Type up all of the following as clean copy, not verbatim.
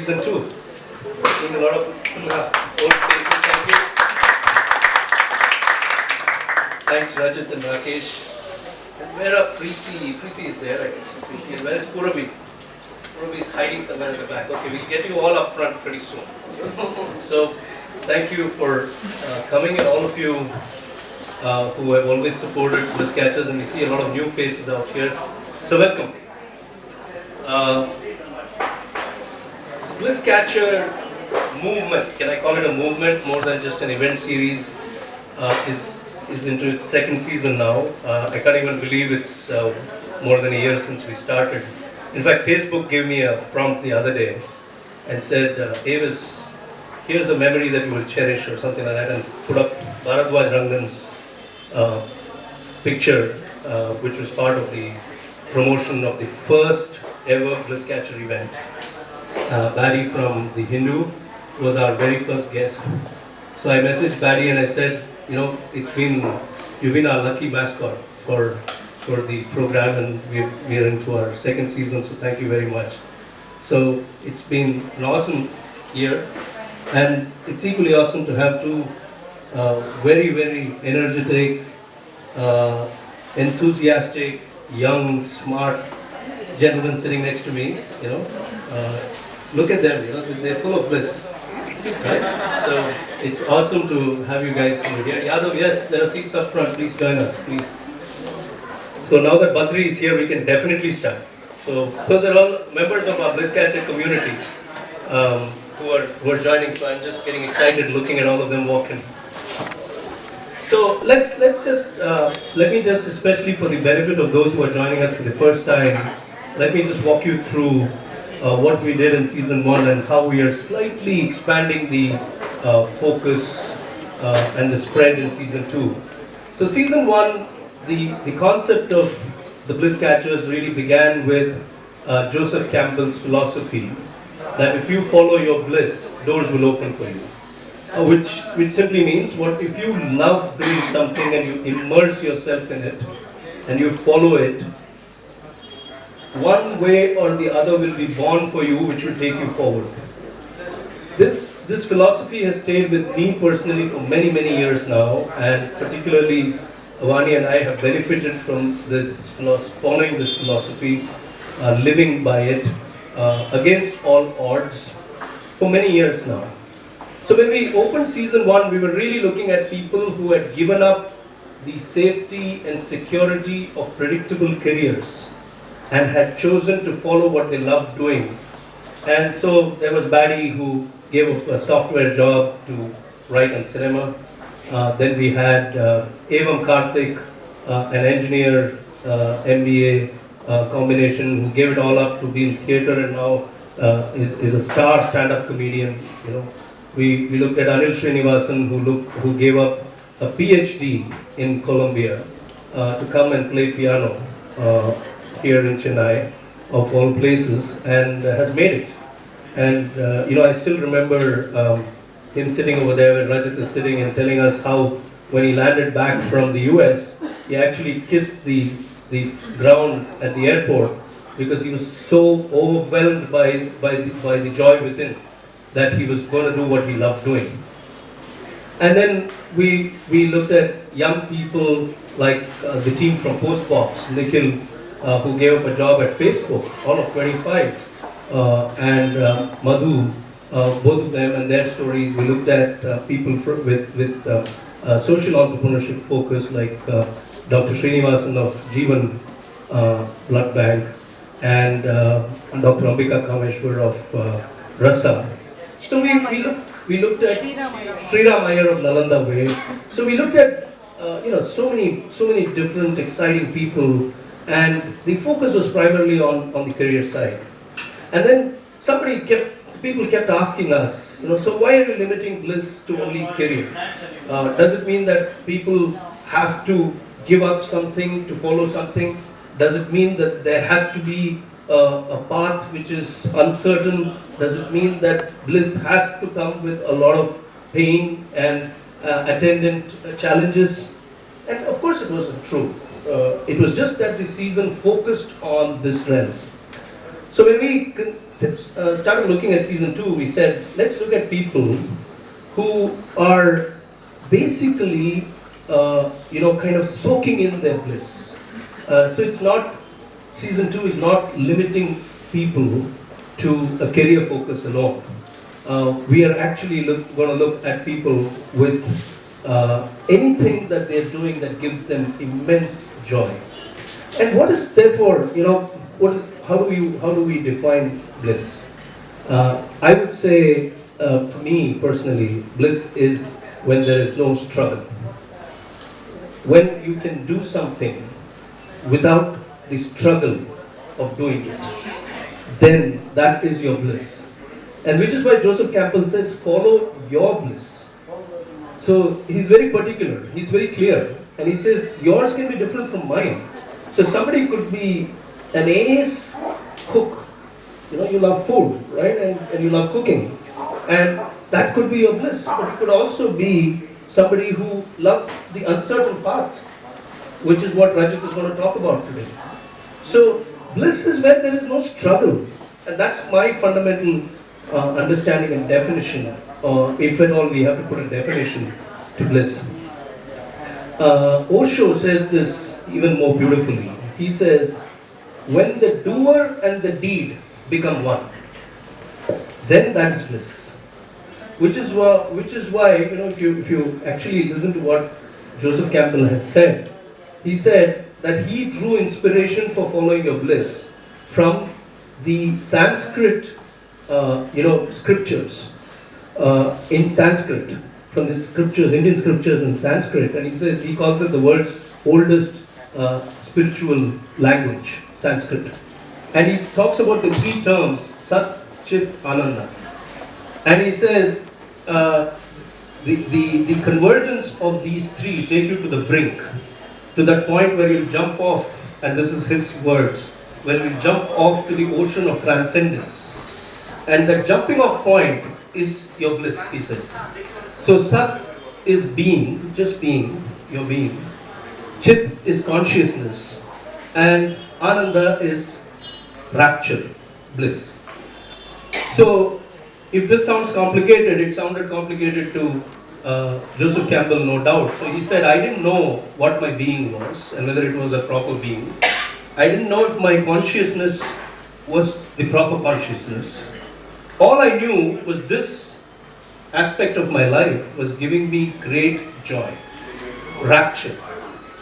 season 2. Seeing a lot of old faces. Thank you. Thanks, Rajat and Rakesh. And where are Preeti? Preeti is there, I guess. Preeti. And where is Purabi? Purabi is hiding somewhere in the back. Okay, we'll get you all up front pretty soon. So, thank you for coming, and all of you who have always supported Bliss Catchers, and we see a lot of new faces out here. So, welcome. Bliss Catcher movement, can I call it a movement more than just an event series, is into its second season now. I can't even believe it's more than a year since we started. In fact, Facebook gave me a prompt the other day and said, AVIS, here's a memory that you will cherish or something like that, and put up Bharadwaj Rangan's picture, which was part of the promotion of the first ever Bliss Catcher event. Baddy from the Hindu was our very first guest. So I messaged Baddy and I said, you know, you've been our lucky mascot for the program, and we're into our second season, so thank you very much. So it's been an awesome year, and it's equally awesome to have two very, very energetic, enthusiastic, young, smart gentlemen sitting next to me, you know. Look at them, you know, they're full of bliss, right? So it's awesome to have you guys over here. Yadav, yes, there are seats up front, please join us, please. So now that Badri is here, we can definitely start. So those are all members of our Bliss Catcher community who are joining, so I'm just getting excited looking at all of them walking. So let me just, especially for the benefit of those who are joining us for the first time, let me just walk you through what we did in season 1 and how we are slightly expanding the focus and the spread in season 2. So season 1, the concept of the Bliss Catchers really began with Joseph Campbell's philosophy that if you follow your bliss, doors will open for you. Which simply means, what if you love doing something and you immerse yourself in it and you follow it, one way or the other will be born for you, which will take you forward. This philosophy has stayed with me personally for many, many years now, and particularly Avani and I have benefited from this following this philosophy, living by it against all odds for many years now. So when we opened season 1, we were really looking at people who had given up the safety and security of predictable careers and had chosen to follow what they loved doing. And so there was Baddy, who gave up a software job to write on cinema. Then we had Evam Karthik, an engineer, MBA combination, who gave it all up to be in theatre and now is a star stand-up comedian. You know, we looked at Anil Srinivasan, who gave up a PhD in Colombia to come and play piano here in Chennai, of all places, and has made it. And you know, I still remember him sitting over there when Rajat is sitting and telling us how when he landed back from the US, he actually kissed the ground at the airport because he was so overwhelmed by the joy within that he was going to do what he loved doing. And then we looked at young people like the team from Postbox, Nikhil, who gave up a job at Facebook, all of 25, and Madhu, both of them and their stories. We looked at people with social entrepreneurship focus, like Dr. Srinivasan of Jeevan Blood Bank and Dr. Ambika Kameshwar of Rasa. So we looked at Sriram Iyer of Nalanda Way. So we looked at you know, so many different exciting people, and the focus was primarily on the career side. And then people kept asking us, you know, so why are you limiting Bliss to only career? Does it mean that people have to give up something to follow something? Does it mean that there has to be a path which is uncertain? Does it mean that Bliss has to come with a lot of pain and attendant challenges? And of course it wasn't true. It was just that the season focused on this realm. So when we started looking at season 2, we said, let's look at people who are basically, kind of soaking in their bliss. So it's not, season 2 is not limiting people to a career focus alone. We are actually going to look at people with anything that they're doing that gives them immense joy. And what is therefore, how do we define bliss? I would say, to me personally, bliss is when there is no struggle. When you can do something without the struggle of doing it, then that is your bliss. And which is why Joseph Campbell says, follow your bliss. So he's very particular, he's very clear, and he says, yours can be different from mine. So somebody could be an ace cook. You love food, right? And you love cooking. And that could be your bliss. But it could also be somebody who loves the uncertain path, which is what Rajat is going to talk about today. So bliss is when there is no struggle. And that's my fundamental understanding and definition, or if at all we have to put a definition to bliss. Osho says this even more beautifully. He says, when the doer and the deed become one, then that is bliss. Which is why, if you actually listen to what Joseph Campbell has said, he said that he drew inspiration for following your bliss from the Sanskrit, scriptures in Sanskrit, from the scriptures, Indian scriptures in Sanskrit, and he calls it the world's oldest spiritual language, Sanskrit. And he talks about the 3 terms, Sat, Chit, Ananda. And he says, the convergence of these 3 take you to the brink, to that point where you'll jump off, and this is his words, when you jump off to the ocean of transcendence. And the jumping off point is your bliss, he says. So Sat is being, just being, your being. Chit is consciousness. And Ananda is rapture, bliss. So, if this sounds complicated, it sounded complicated to Joseph Campbell, no doubt. So he said, I didn't know what my being was and whether it was a proper being. I didn't know if my consciousness was the proper consciousness. All I knew was this aspect of my life was giving me great joy, rapture.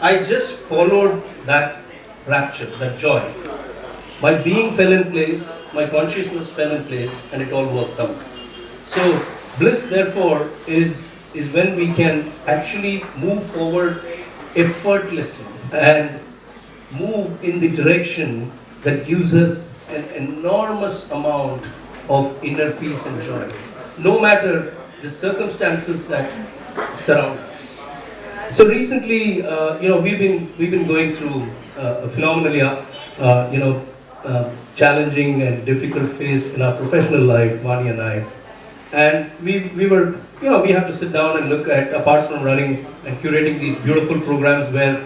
I just followed that rapture, that joy. My being fell in place, my consciousness fell in place, and it all worked out. So bliss, therefore, is when we can actually move forward effortlessly and move in the direction that gives us an enormous amount of inner peace and joy, no matter the circumstances that surround us. So recently, we've been going through a phenomenally, challenging and difficult phase in our professional life, Vani and I. And we have to sit down and look at, apart from running and curating these beautiful programs where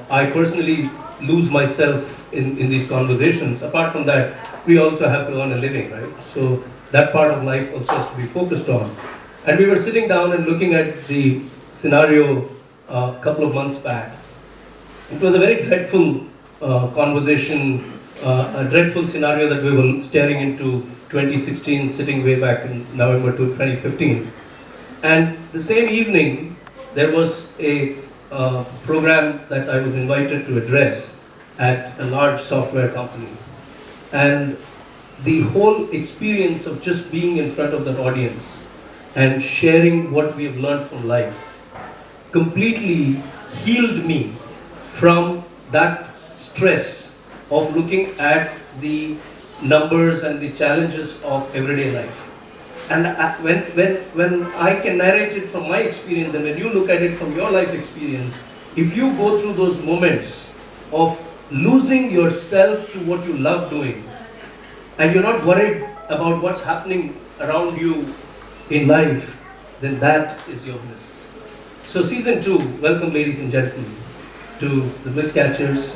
I personally lose myself in these conversations. Apart from that, we also have to earn a living, right? So that part of life also has to be focused on. And we were sitting down and looking at the scenario a couple of months back. It was a very dreadful conversation, a dreadful scenario that we were staring into 2016, sitting way back in November 2015. And the same evening, there was a program that I was invited to address at a large software company. And the whole experience of just being in front of that audience and sharing what we have learned from life completely healed me from that stress of looking at the numbers and the challenges of everyday life. And when I can narrate it from my experience, and when you look at it from your life experience, if you go through those moments of losing yourself to what you love doing, and you're not worried about what's happening around you in life, then that is your bliss. So season 2, welcome ladies and gentlemen to the Bliss Catchers,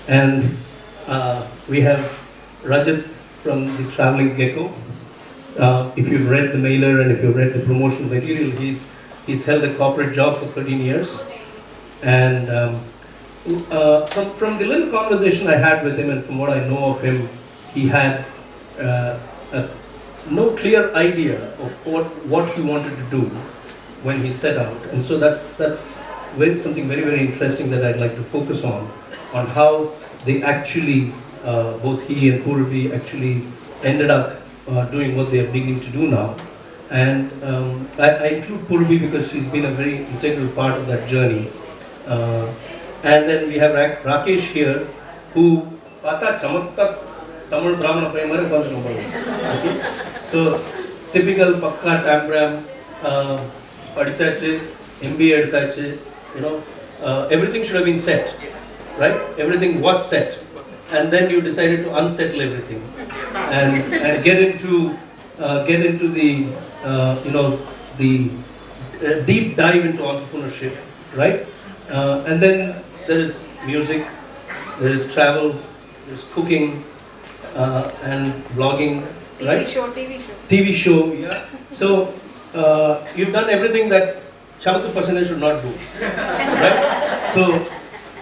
and we have Rajat from the Traveling Gecko. If you've read the mailer and if you've read the promotional material, he's held a corporate job for 13 years. And from the little conversation I had with him and from what I know of him, he had no clear idea of what he wanted to do when he set out. And so that's something very, very interesting that I'd like to focus on how they actually, both he and Purvi actually ended up doing what they are beginning to do now. And I include Purvi because she's been a very integral part of that journey. And then we have Rakesh here, who Pata Chamakta Tamil Brahmana Primary. Okay. So typical Pakka Tambram, Padichache, MBA Edtache, everything should have been set, right? Everything was set, and then you decided to unsettle everything and get into the the deep dive into entrepreneurship, right? And then there is music, there is travel, there is cooking, and blogging, right? TV show, yeah. So you've done everything that 70% should not do, right? So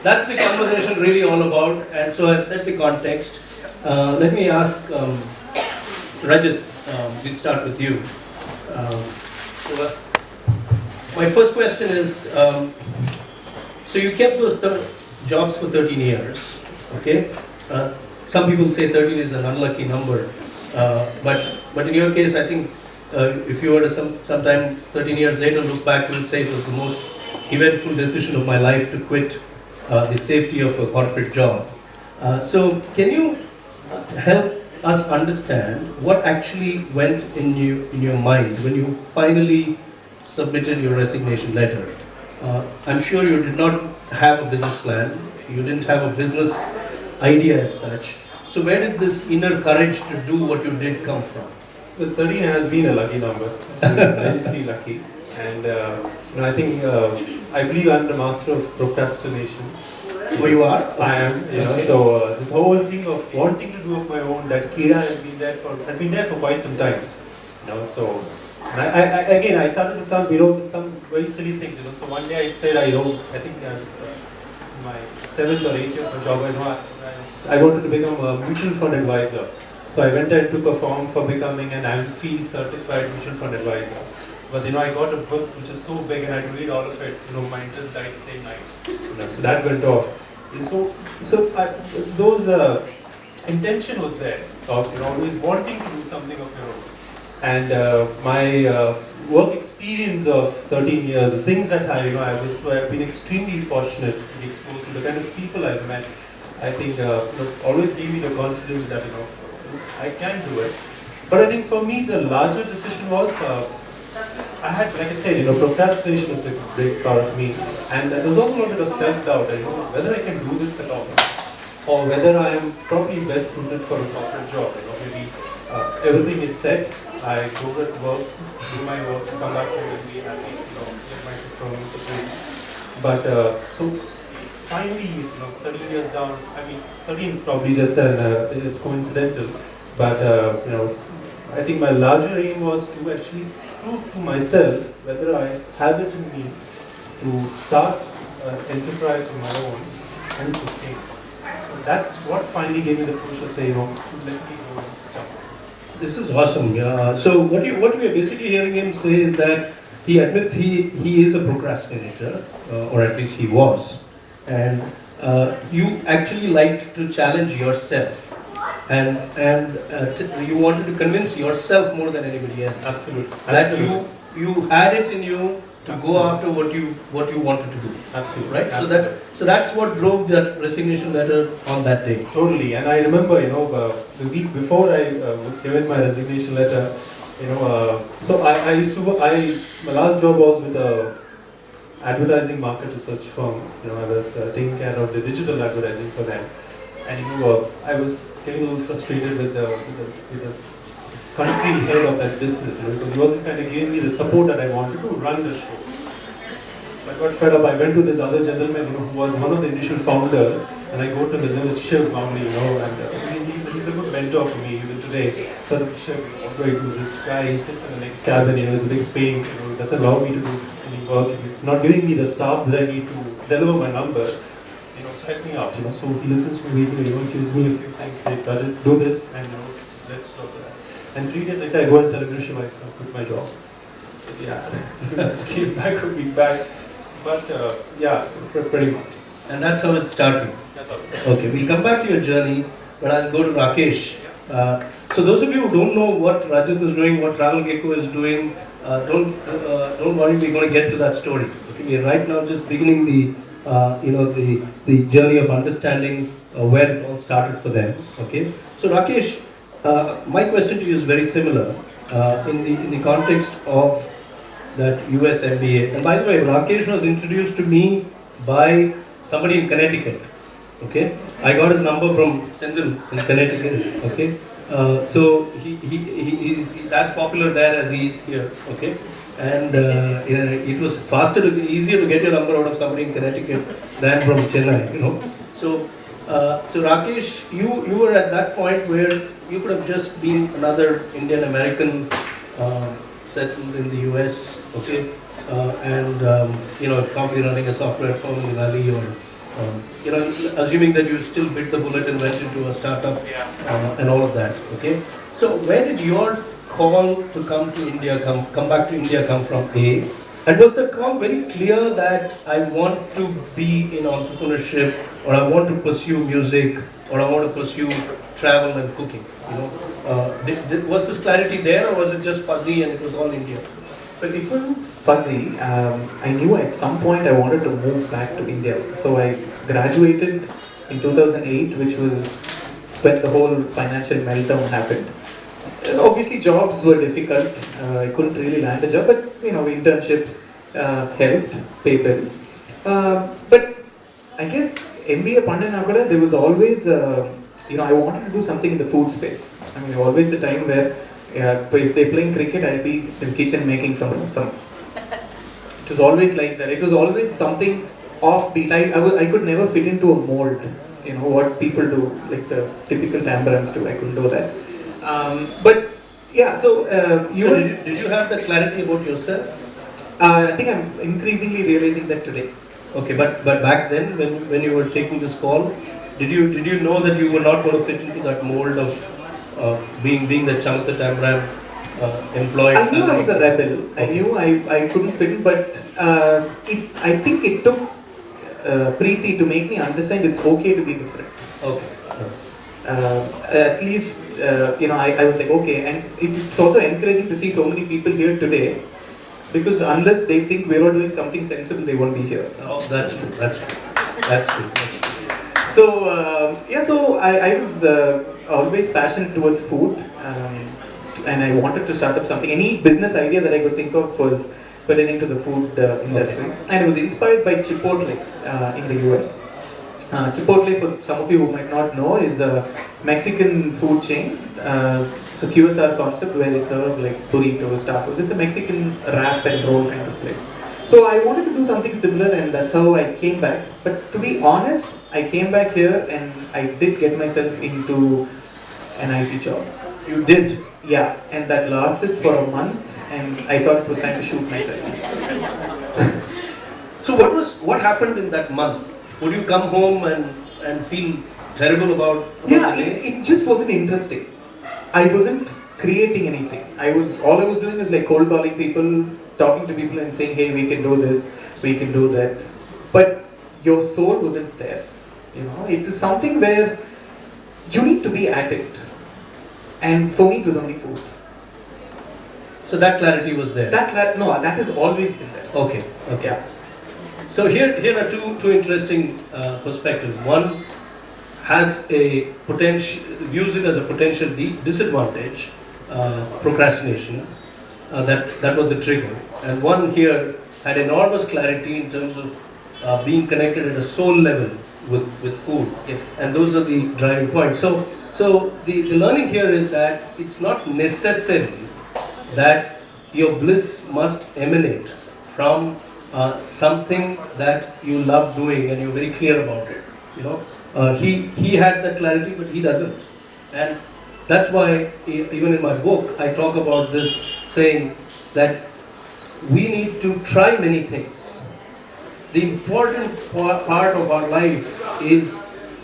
that's the conversation really all about, and so I've set the context. Let me ask Rajat, we'll start with you. My first question is, so you kept those jobs for 13 years, okay? Some people say 13 is an unlucky number, but in your case, I think if you were to sometime 13 years later look back, you would say it was the most eventful decision of my life to quit the safety of a corporate job. So can you help us understand what actually went in your mind when you finally submitted your resignation letter? I'm sure you did not have a business plan, you didn't have a business idea as such. So where did this inner courage to do what you did come from? Well, 13 has been a lucky number, immensely lucky, and I think I believe I'm the master of procrastination. Oh, you are? I am, so this whole thing of wanting to do of my own, that Kira had been there for quite some time, so I started with some very silly things, so one day I said, I think I was my 7th or 8th year job, I wanted to become a mutual fund advisor. So I went and took a form for becoming an AVIS certified mutual fund advisor. But I got a book which is so big and I had to read all of it. My interest died the same night. So that went off. And those intention was there of always wanting to do something of your own. And my work experience of 13 years, the things that I've been extremely fortunate to be exposed to, the kind of people I've met, I think always gave me the confidence that I can do it. But I think for me the larger decision was I had, like I said, procrastination is a big part of me, and there was also a bit of self-doubt, whether I can do this at all, or whether I am probably best suited for a corporate job. Maybe everything is set, I go to work, do my work, come back home and be happy, get my performance approved. But so finally, 13 years down, 13 is probably just it's coincidental, but I think my larger aim was to actually prove to myself whether I have it in me to start an enterprise of my own and sustain. So that's what finally gave me the push to say, let me go and jump. This is awesome. Yeah. So what we are basically hearing him say is that he admits he is a procrastinator, or at least he was, and you actually liked to challenge yourself. And you wanted to convince yourself more than anybody else. Absolutely. That you had it in you to go after what you wanted to do. Absolutely. Right. Absolutely. So that's what drove that resignation letter on that day. Totally. And I remember, the week before I given my resignation letter, so I used to work. My last job was with a advertising market research firm. I was taking care of the digital advertising for them. And I was getting a little frustrated with the country head of that business, because he wasn't kind of giving me the support that I wanted to run the show. So I got fed up. I went to this other gentleman, who was one of the initial founders, and I go to his name is Shiv Mauli, and he's a good mentor for me. Even today today. So I'm sure, what do I do? This guy, he sits in the next cabin, you know, he's a big pain, you know, he doesn't allow me to do any work. He's not giving me the staff that I need to deliver my numbers. You know, so help me out, you know. So he listens to me, you know, gives me a few things, like, do this, and, you know, let's stop that. And 3 days later, I go and tell him, Shiva, I quit my job. I said, yeah, scale back would be back. But, yeah, pretty much. And that's how it started. That's how it started. Okay, we'll come back to your journey, but I'll go to Rakesh. So those of you who don't know what Rajat is doing, what Travel Gecko is doing, don't worry, we're going to get to that story. Okay, we are right now just beginning the journey of understanding where it all started for them. Okay, so Rakesh, my question to you is very similar in the context of that US MBA. And by the way, Rakesh was introduced to me by somebody in Connecticut. Okay, I got his number from Sindhil in Connecticut. Okay, so he's as popular there as he is here. Okay, and it was easier to get your number out of somebody in Connecticut than from Chennai. You know, so Rakesh, you were at that point where you could have just been another Indian American settled in the US. Okay, probably running a software firm in the Valley, or assuming that you still bit the bullet and went into a startup and all of that. Okay, so where did your call to come to India come back to India come from? And was the call very clear that I want to be in entrepreneurship, or I want to pursue music, or I want to pursue travel and cooking? You know, was this clarity there, or was it just fuzzy and it was all India? But it wasn't fuzzy. I knew at some point I wanted to move back to India. So I graduated in 2008, which was when the whole financial meltdown happened. Obviously, jobs were difficult. I couldn't really land a job, but internships helped, pay bills. But I guess MBA Pandanapada, there was always, I wanted to do something in the food space. I mean, always a time where if they're playing cricket, I'll be in the kitchen making some. It was always like that. It was always something offbeat. I could never fit into a mold. You know what people do, like the typical Tambarans do. I couldn't do that. Did you have that clarity about yourself? I think I'm increasingly realizing that today. Okay, but back then, when you were taking this call, did you know that you were not going to fit into that mold of being the Chamatha Tambaran employee? I knew I was a rebel. I knew I couldn't fit in, but I think it took Preeti to make me understand it's okay to be different. Okay. At least, I was like, okay, and it's also encouraging to see so many people here today, because unless they think we're all doing something sensible, they won't be here. Oh, that's true. So I was always passionate towards food, and I wanted to start up something. Any business idea that I could think of was pertaining to the food industry, and it was inspired by Chipotle in the US. Chipotle, for some of you who might not know, is a Mexican food chain. So QSR concept where they serve like burritos, tacos. It's a Mexican wrap and roll kind of place. So I wanted to do something similar, and that's how I came back. But to be honest, I came back here and I did get myself into an IT job. You did? Yeah, and that lasted for a month, and I thought it was time to shoot myself. So what happened in that month? Would you come home and feel terrible about yeah, it just wasn't interesting. I wasn't creating anything. All I was doing is like cold calling people, talking to people and saying, hey, we can do this, we can do that. But your soul wasn't there. It is something where you need to be at it. And for me, it was only food. So that clarity was there? That has always been there. Okay. Yeah. So here are two interesting perspectives. One has a potential, views it as a potential disadvantage, procrastination. That was a trigger. And one here had enormous clarity in terms of being connected at a soul level with food. Yes. And those are the driving points. So the learning here is that it's not necessary that your bliss must emanate from something that you love doing and you're very clear about it. He had that clarity, but he doesn't. And That's why even in my book I talk about this, saying that we need to try many things. The important part of our life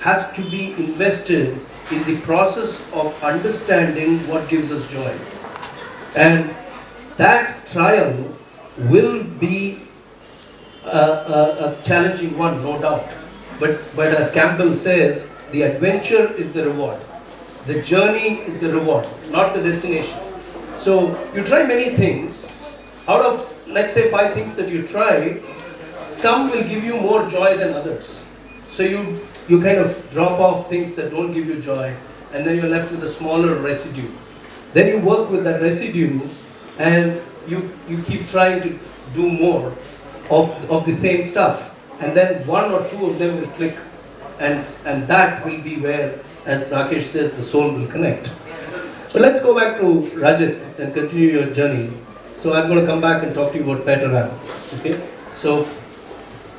has to be invested in the process of understanding what gives us joy. And that trial will be a challenging one, no doubt. But as Campbell says, the adventure is the reward. The journey is the reward, not the destination. So you try many things. Out of, let's say, 5 things that you try, some will give you more joy than others. So you kind of drop off things that don't give you joy, and then you're left with a smaller residue. Then you work with that residue, and you keep trying to do more of the same stuff. And then 1 or 2 of them will click, and that will be where, as Rakesh says, the soul will connect. But let's go back to Rajat and continue your journey. So I'm going to come back and talk to you about PetaWrap. Okay? So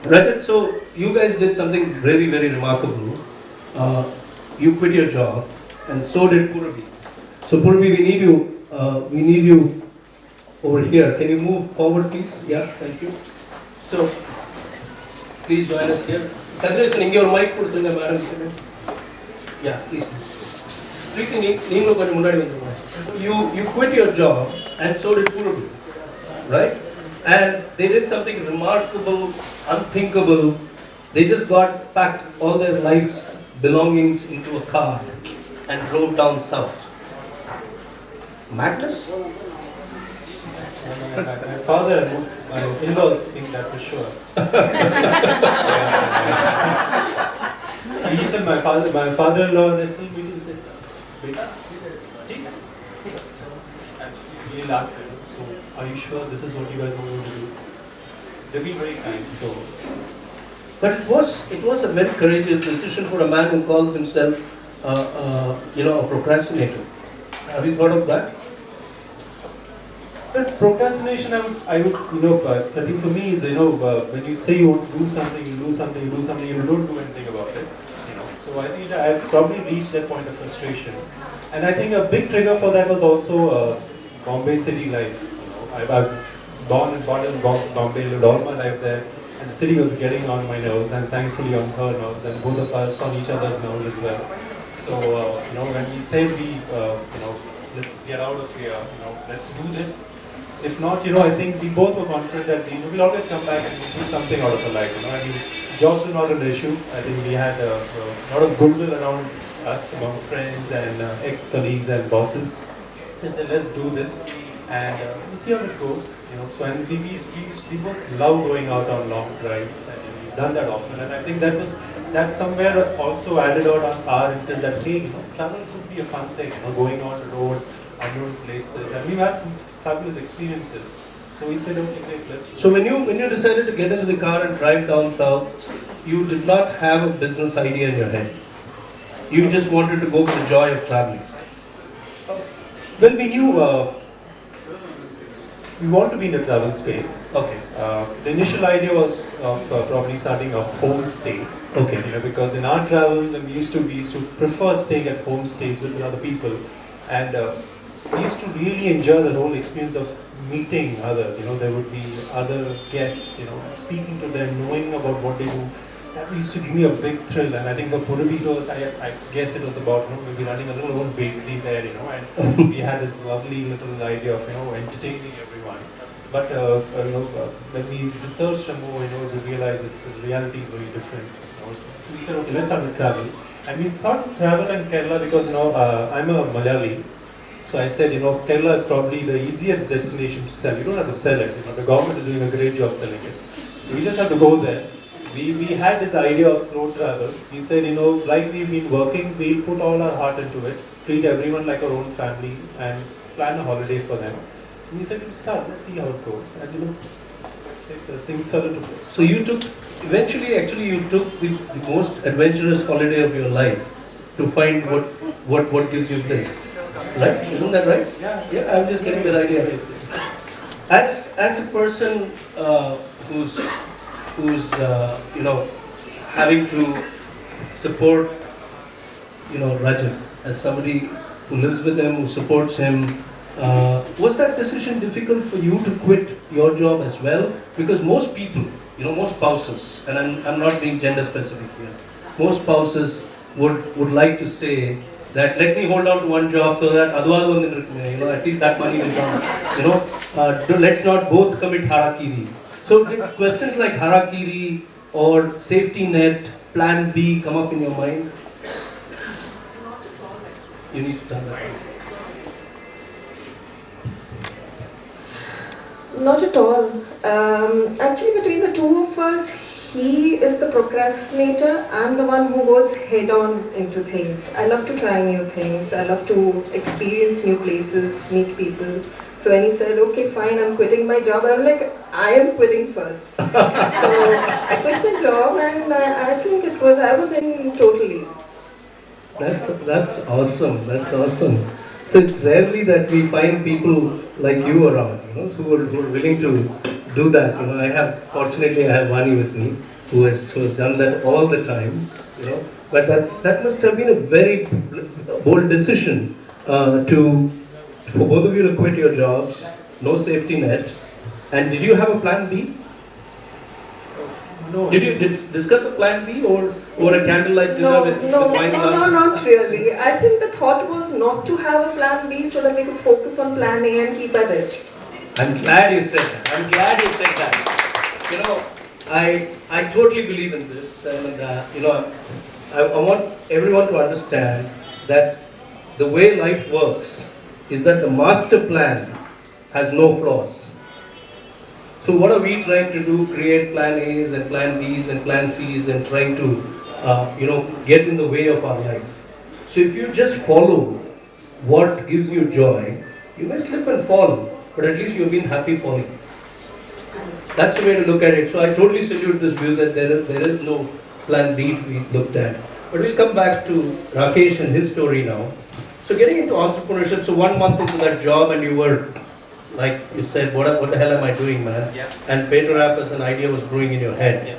Rajat, so you guys did something very, very remarkable. You quit your job, and so did Purvi. So Purvi, we need you over here. Can you move forward, please? Yeah, thank you. So please join us here. Kadri, in your mic, madam. Yeah, please. You quit your job, and so did Purvi, right? And they did something remarkable, unthinkable. They just packed all their life's belongings into a car and drove down south. Madness? My father and my in-laws think that for sure. Even my father-in-law, they still meeting says, "Beta, and he'll ask me, so are you sure this is what you guys want to do?" They've been very kind. So, but it was a very courageous decision for a man who calls himself, a procrastinator. Have you thought of that? But procrastination, I would, I think for me is, when you say you want to do something, you do something, you don't do anything about it. So I think I've probably reached that point of frustration. And I think a big trigger for that was also Bombay city life. I've born and brought in Bombay, lived all my life there, and the city was getting on my nerves, and thankfully on her nerves, and both of us on each other's nerves as well. So, when we said let's get out of here, let's do this. If not, I think we both were confident that we'll always come back and do something out of our life. I mean, jobs are not an issue. I think we had a lot of goodwill around us, among friends and ex-colleagues and bosses. So I said, let's do this, and we'll see how it goes. So and we both love going out on long drives, and we've done that often. And I think that somewhere also added out on our interest that hey, travel could be a fun thing. Going on the road, unknown places, and we've had some fabulous experiences. So we said, okay, great, let's do it. So when you decided to get into the car and drive down south, you did not have a business idea in your head. You just wanted to go for the joy of traveling. Well, we knew we want to be in the travel space. Okay. The initial idea was of probably starting a homestay. Okay. Because in our travels, we used to prefer staying at homestays with other people, and we used to really enjoy the whole experience of meeting others. There would be other guests. Speaking to them, knowing about what they do. That used to give me a big thrill, and I think for Purvi I guess it was about maybe running a little own bakery there, and we had this lovely little idea of entertaining everyone. But when we researched more, we realized that the reality is very different. So we said, okay, let's start with travel, and we thought travel in Kerala because I'm a Malayali. So I said, Kerala is probably the easiest destination to sell. You don't have to sell it. The government is doing a great job selling it. So we just have to go there. We had this idea of slow travel. We said, like we've been working, we'll put all our heart into it, treat everyone like our own family, and plan a holiday for them. And we said, let's see how it goes. And things fell into place. So you took the most adventurous holiday of your life to find what gives you bliss. Right? Isn't that right? Yeah, I'm just getting that idea. As a person who's having to support Rajat, as somebody who lives with him, who supports him. Was that decision difficult for you to quit your job as well? Because most people, most spouses, and I'm not being gender specific here, most spouses would like to say that let me hold on to one job so that at least that money will come. Let's not both commit harakiri. So did questions like harakiri or safety net, plan B come up in your mind? You need to tell that. Not at all. Actually, between the two of us, he is the procrastinator. I'm the one who goes head on into things. I love to try new things. I love to experience new places, meet people. So when he said, okay, fine, I'm quitting my job, I'm like, I am quitting first. So I quit my job, and I think I was in totally. That's awesome. That's awesome. So it's rarely that we find people like you around, who are willing to do that. Fortunately, I have Vani with me, who has done that all the time. But that must have been a very bold decision for both of you to quit your jobs, no safety net. And did you have a plan B? No. Did you discuss a plan B or a candlelight dinner with wine glasses? No, not really. I think the thought was not to have a plan B so that we could focus on plan A and keep at it. I'm glad you said that. I totally believe in this, and I want everyone to understand that the way life works is that the master plan has no flaws. So what are we trying to do? Create plan A's and plan B's and plan C's and trying to, get in the way of our life. So if you just follow what gives you joy, you may slip and fall, but at least you've been happy falling. That's the way to look at it. So I totally salute this view that there is no plan B to be looked at. But we'll come back to Rakesh and his story now. So getting into entrepreneurship, so 1 month into that job and you were, like you said, what the hell am I doing, man? Yeah. And PetaWrap as an idea was brewing in your head. Yeah.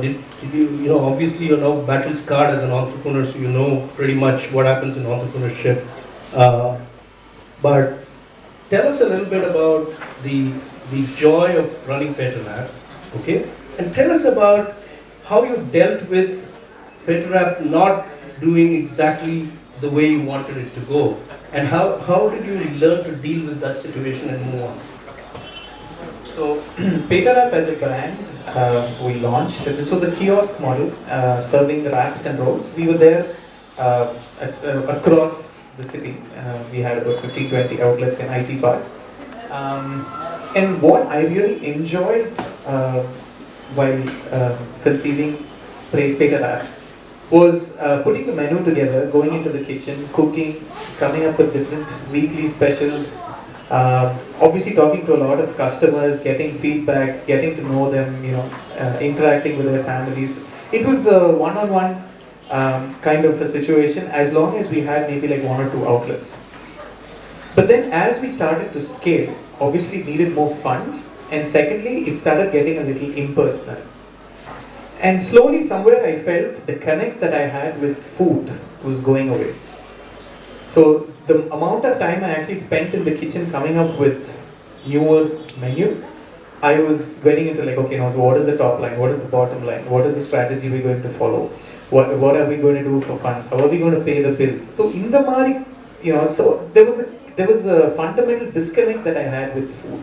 Did you, obviously you're now battle scarred as an entrepreneur, so you know pretty much what happens in entrepreneurship. But tell us a little bit about the joy of running PetaWrap, okay? And tell us about how you dealt with PetaWrap not doing exactly the way you wanted it to go. And how did you learn to deal with that situation and move on? So, PetaWrap as a brand, we launched. This was a kiosk model, serving wraps and rolls. We were there across the city. We had about 15-20 outlets in IT parks. And what I really enjoyed while conceiving PetaWrap was putting the menu together, going into the kitchen, cooking, coming up with different weekly specials, obviously talking to a lot of customers, getting feedback, getting to know them, interacting with their families. It was a one-on-one kind of a situation, as long as we had maybe like 1 or 2 outlets. But then as we started to scale, obviously it needed more funds, and secondly, it started getting a little impersonal. And slowly, somewhere I felt the connect that I had with food was going away. So the amount of time I actually spent in the kitchen coming up with newer menu, I was getting into like, okay, now so what is the top line? What is the bottom line? What is the strategy we're going to follow? What are we going to do for funds? How are we going to pay the bills? So in the Mari, so there was a fundamental disconnect that I had with food.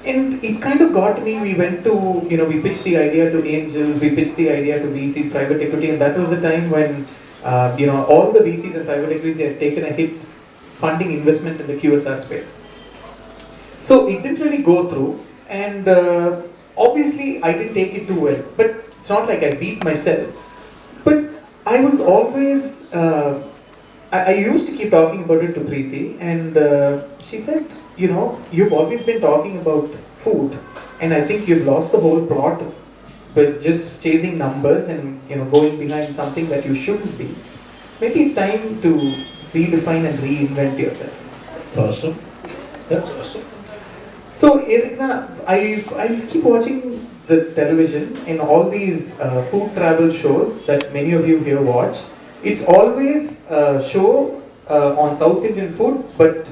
And it kind of got me. We went to, we pitched the idea to angels, we pitched the idea to VCs, private equity, and that was the time when, all the VCs and private equities had taken a hit funding investments in the QSR space. So it didn't really go through, and obviously I didn't take it too well. But it's not like I beat myself. But I was always, I used to keep talking about it to Preeti, and she said, you've always been talking about food, and I think you've lost the whole plot with just chasing numbers and going behind something that you shouldn't be. Maybe it's time to redefine and reinvent yourself. That's awesome. That's awesome. So, Erika, I keep watching the television and all these food travel shows that many of you here watch, It's always a show on South Indian food, but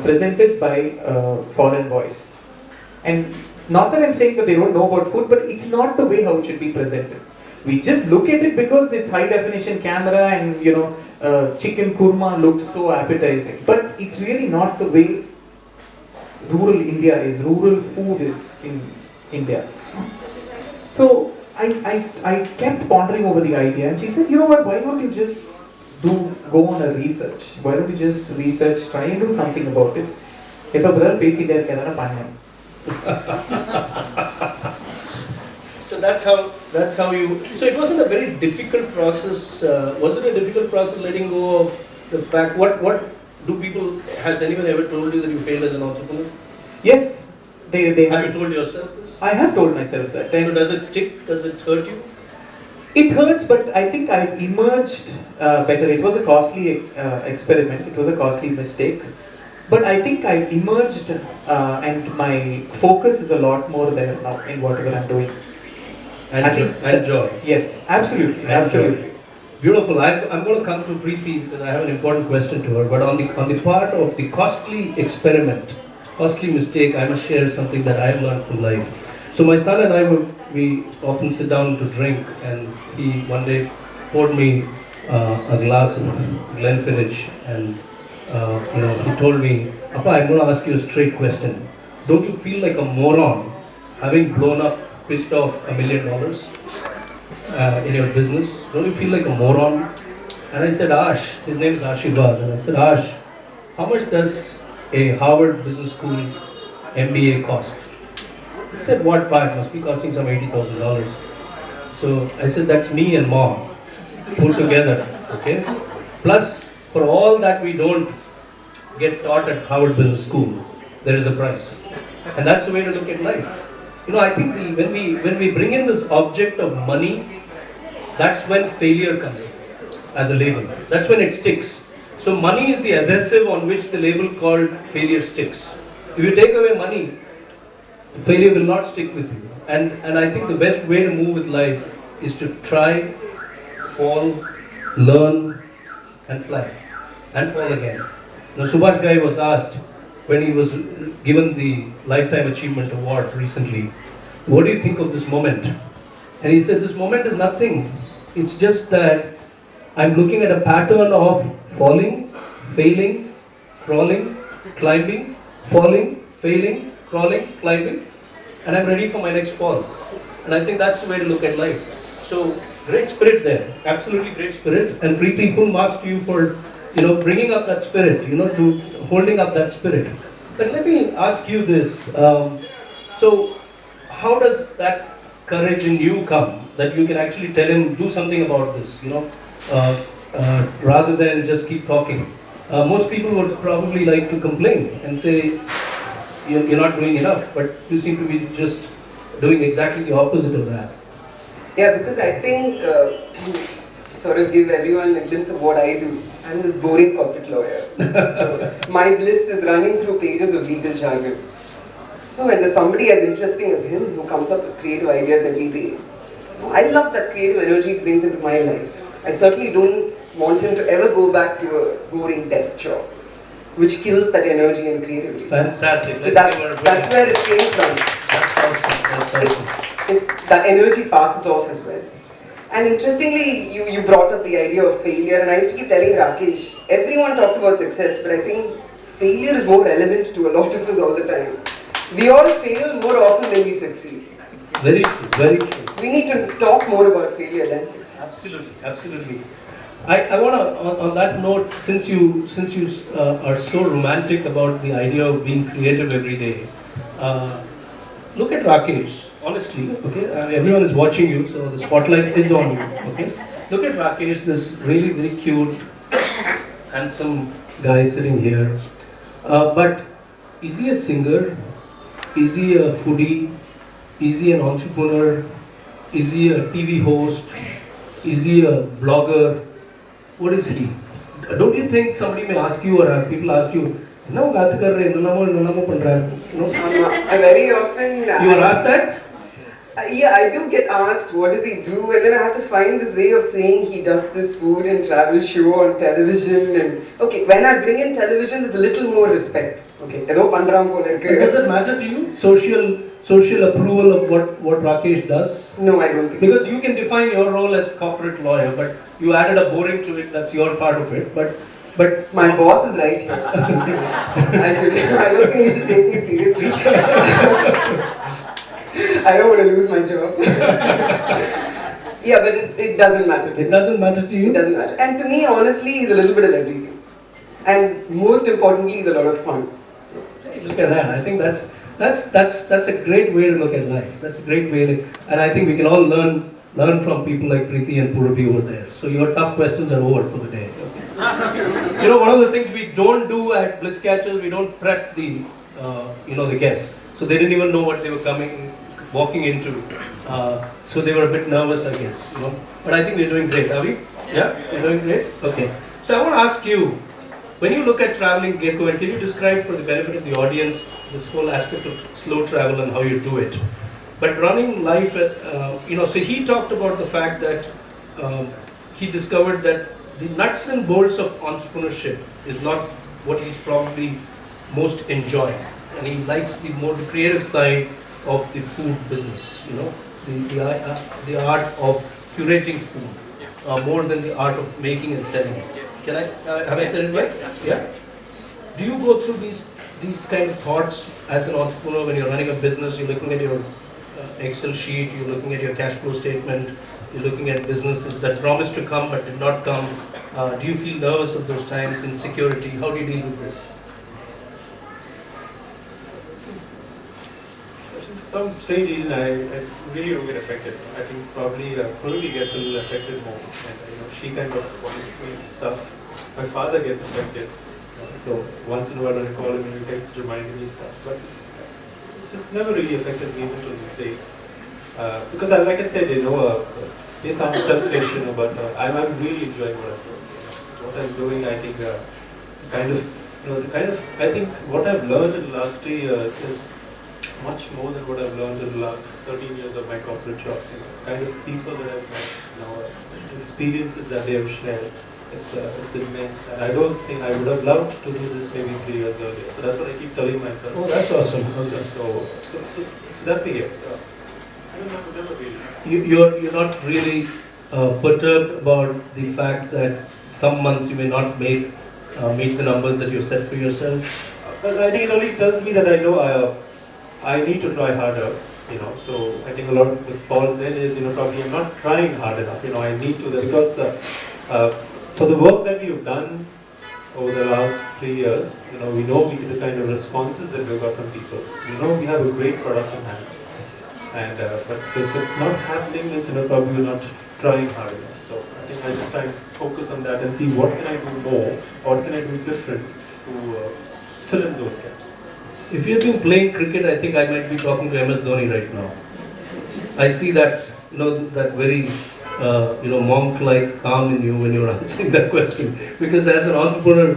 presented by a foreign voice. And not that I'm saying that they don't know about food, but it's not the way how it should be presented. We just look at it because it's high definition camera and chicken kurma looks so appetizing. But it's really not the way rural India is, rural food is in India. So I kept pondering over the idea, and she said, you know what, why don't you just go on a research? Why don't you just research, try and do something about it? So that's how you. So it wasn't a very difficult process. Was it a difficult process letting go of the fact? What do people? Has anyone ever told you that you failed as an entrepreneur? Yes, they have. You told yourself this? I have told myself that. So does it stick? Does it hurt you? It hurts, but I think I've emerged better. It was a costly experiment. It was a costly mistake. But I think I've emerged and my focus is a lot more there now in whatever I'm doing. And joy. Yes, absolutely. Absolutely. Beautiful. I'm going to come to Preeti because I have an important question to her. But on the part of the costly experiment, costly mistake, I must share something that I have learned from life. So my son and I we often sit down to drink, and he one day poured me a glass of Glenfiddich, and he told me, Appa, I'm going to ask you a straight question. Don't you feel like a moron having blown up, pissed off $1 million in your business? Don't you feel like a moron? And I said, Ash, his name is Ashirvad, and I said, Ash, how much does a Harvard Business School MBA cost? He said, what part? Must be costing some $80,000. So I said, that's me and mom put together, okay? Plus, for all that we don't get taught at Harvard Business School, there is a price. And that's the way to look at life. I think when we bring in this object of money, that's when failure comes in as a label. That's when it sticks. So money is the adhesive on which the label called failure sticks. If you take away money, failure will not stick with you. And I think the best way to move with life is to try, fall, learn, and fly. And fall again. Subhash Ghai was asked when he was given the Lifetime Achievement Award recently, what do you think of this moment? And he said, this moment is nothing. It's just that I'm looking at a pattern of falling, failing, crawling, climbing, falling, failing, crawling, climbing, and I'm ready for my next fall. And I think that's the way to look at life. So, great spirit there. Absolutely great spirit. And Preeti, full marks to you for bringing up that spirit, to holding up that spirit. But let me ask you this. So, how does that courage in you come that you can actually tell him, do something about this, rather than just keep talking? Most people would probably like to complain and say, you're not doing enough, but you seem to be just doing exactly the opposite of that. Yeah, because I think, to sort of give everyone a glimpse of what I do, I'm this boring corporate lawyer. So my bliss is running through pages of legal jargon. So when there's somebody as interesting as him who comes up with creative ideas every day, I love that creative energy he brings into my life. I certainly don't want him to ever go back to a boring desk job, which kills that energy and creativity. Fantastic. So that's where it came from. That's awesome. That's awesome. That energy passes off as well. And interestingly, you brought up the idea of failure, and I used to keep telling Rakesh, everyone talks about success, but I think failure is more relevant to a lot of us all the time. We all fail more often than we succeed. Very true, very true. We need to talk more about failure than success. Absolutely, absolutely. I want to, on that note, since you are so romantic about the idea of being creative every day, look at Rakesh, honestly, okay? Everyone is watching you, so the spotlight is on you, okay? Look at Rakesh, this really very cute, handsome guy sitting here. But is he a singer? Is he a foodie? Is he an entrepreneur? Is he a TV host? Is he a blogger? What is he? Don't you think somebody may ask you, or people ask you, no, I very often. You are asked that? Yeah, I do get asked what does he do, and then I have to find this way of saying he does this food and travel show on television. And okay, when I bring in television, there's a little more respect. Okay, But does it matter to you? Social approval of what Rakesh does? No, I don't think. Because you can define your role as corporate lawyer, but you added a boring to it. That's your part of it. But my boss is right here. I don't think you should take me seriously. I don't want to lose my job. Yeah, but it doesn't matter. It doesn't matter to you? It doesn't matter. And to me, honestly, he's a little bit of everything. And most importantly, he's a lot of fun. So. Hey, look at that. I think that's a great way to look at life. That's a great way to, and I think we can all learn from people like Preeti and Purabi over there. So your tough questions are over for the day. Okay. One of the things we don't do at Bliss Catchers, we don't prep the the guests. So they didn't even know what they were walking into. So they were a bit nervous, I guess. But I think we're doing great. Are we? Yeah, we're doing great. Okay. So I want to ask you, when you look at traveling Gecko, and can you describe for the benefit of the audience this whole aspect of slow travel and how you do it? But running life, so he talked about the fact that he discovered that the nuts and bolts of entrepreneurship is not what he's probably most enjoying. And he likes the creative side of the food business, the art of curating food, more than the art of making and selling it. Can I, have I said it right? Yeah. Do you go through these kind of thoughts as an entrepreneur when you're running a business? You're looking at your Excel sheet, you're looking at your cash flow statement, you're looking at businesses that promised to come but did not come. Do you feel nervous at those times, insecurity? How do you deal with this? Some strange reason I really don't get affected. I think probably Puliyogare gets a little affected more. And she kind of wants me to stuff. My father gets affected. So once in a while when I call him, he keeps reminding me stuff. But it's just never really affected me until this day. Because like I said, they sound selfish, but I'm really enjoying what I'm doing. What I'm doing, I think, I think what I've learned in the last 3 years is much more than what I've learned in the last 13 years of my corporate job. Kind of people that I've met, experiences that they have shared, it's immense. And I don't think I would have loved to do this maybe 3 years earlier. So that's what I keep telling myself. Oh, that's awesome. Okay. So that way, yes. I don't know, never really. You're not really perturbed about the fact that some months you may not meet the numbers that you've set for yourself? I think it only tells me that I know I need to try harder, so I think a lot of the fault then is, probably I'm not trying hard enough, I need to, because for the work that we've done over the last 3 years, we know the kind of responses that we've got from people. So, we have a great product in hand. And, but so if it's not happening, then, probably we're not trying hard enough. So I think I just try and focus on that and see what can I do more, what can I do different to fill in those gaps. If you've been playing cricket, I think I might be talking to MS Dhoni right now. I see that, that very, monk-like calm in you when you're answering that question. Because as an entrepreneur,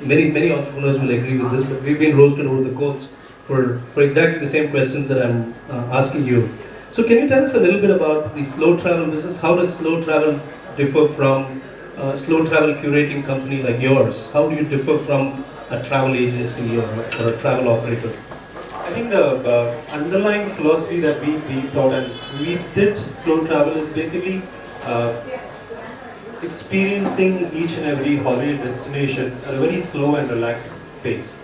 many entrepreneurs will agree with this, but we've been roasted over the coals for exactly the same questions that I'm asking you. So can you tell us a little bit about the slow travel business? How does slow travel differ from slow travel curating company like yours? How do you differ from a travel agency or a travel operator? I think the underlying philosophy that we thought and we did slow travel is basically experiencing each and every holiday destination at a very slow and relaxed pace.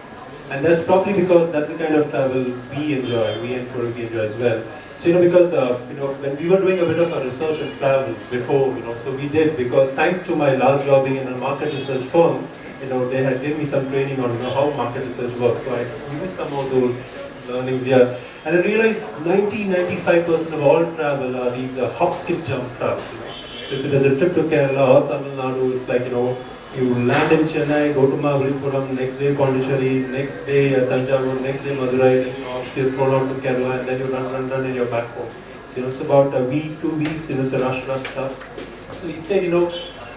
And that's probably because that's the kind of travel we enjoy, we and Purabi enjoy as well. So, because, when we were doing a bit of a research on travel before, so we did, because thanks to my last job being in a market research firm, they had given me some training on how market research works. So I used some of those learnings here. And I realized 90-95% of all travel are these hop, skip, jump travel. So if it is a trip to Kerala or Tamil Nadu, it's like, you land in Chennai, go to Mahabalipuram, next day Pondicherry, next day Tanjavur, next day Madurai, then you're thrown out to Kerala, and then you run and you're back home. So it's about a week, 2 weeks, it's a rush stuff. So he said,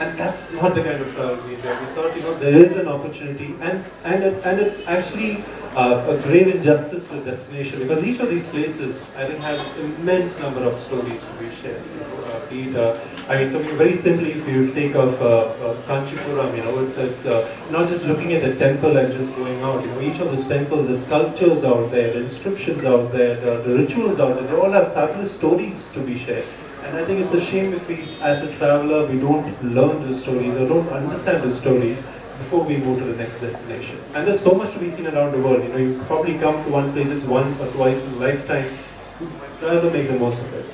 And that's not the kind of travel we enjoy. We thought, there is an opportunity, and it's actually a grave injustice to the destination, because each of these places, I think, have immense number of stories to be shared. Talking very simply, if you think of Kanchipuram, it's not just looking at the temple and just going out. Each of those temples, the sculptures out there, the inscriptions out there, the rituals out there, they all have fabulous stories to be shared. And I think it's a shame if we, as a traveler, we don't learn the stories or don't understand the stories before we move to the next destination. And there's so much to be seen around the world. You probably come to one place just once or twice in a lifetime. Rather make the most of it.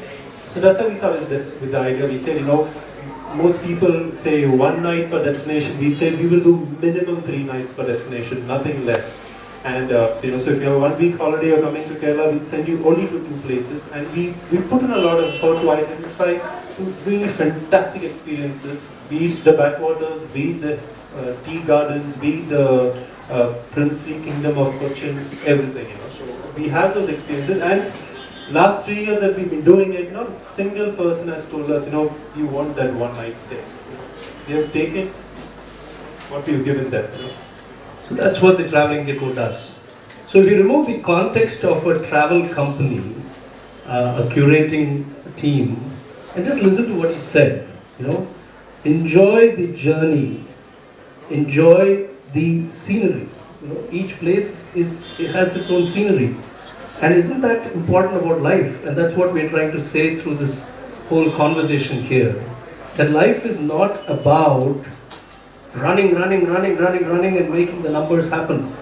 So that's why we started this with the idea. We said, most people say 1 night per destination. We said we will do minimum 3 nights per destination, nothing less. And so if you have a 1 week holiday or coming to Kerala, we'll send you only to 2 places. And we put in a lot of effort to identify some really fantastic experiences, be it the backwaters, be it the tea gardens, be it the princely kingdom of Cochin, everything. So we have those experiences. And last 3 years that we've been doing it, not a single person has told us, you want that 1 night stay. We have taken what we've given them. So that's what the Traveling Gecko does. So if you remove the context of a travel company, a curating team, and just listen to what he said, enjoy the journey, enjoy the scenery. Each place it has its own scenery. And isn't that important about life? And that's what we're trying to say through this whole conversation here. That life is not about running and making the numbers happen.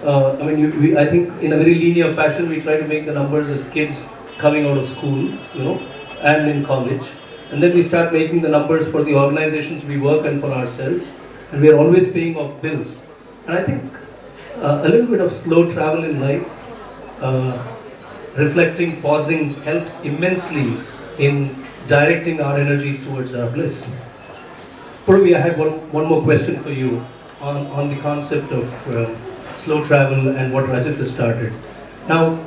I think in a very linear fashion we try to make the numbers as kids coming out of school, and in college. And then we start making the numbers for the organizations we work and for ourselves. And we are always paying off bills. And I think a little bit of slow travel in life, reflecting, pausing, helps immensely in directing our energies towards our bliss. Purvi, I had one more question for you on the concept of slow travel and what Rajat has started. Now,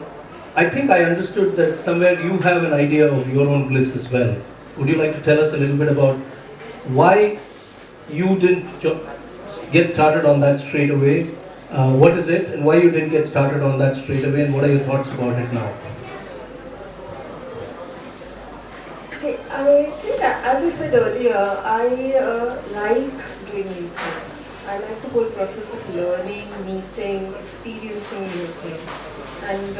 I think I understood that somewhere you have an idea of your own bliss as well. Would you like to tell us a little bit about why you didn't get started on that straight away? What is it, and why you didn't get started on that straight away, and what are your thoughts about it now? Okay, I think, as I said earlier, I like doing new things. I like the whole process of learning, meeting, experiencing new things. And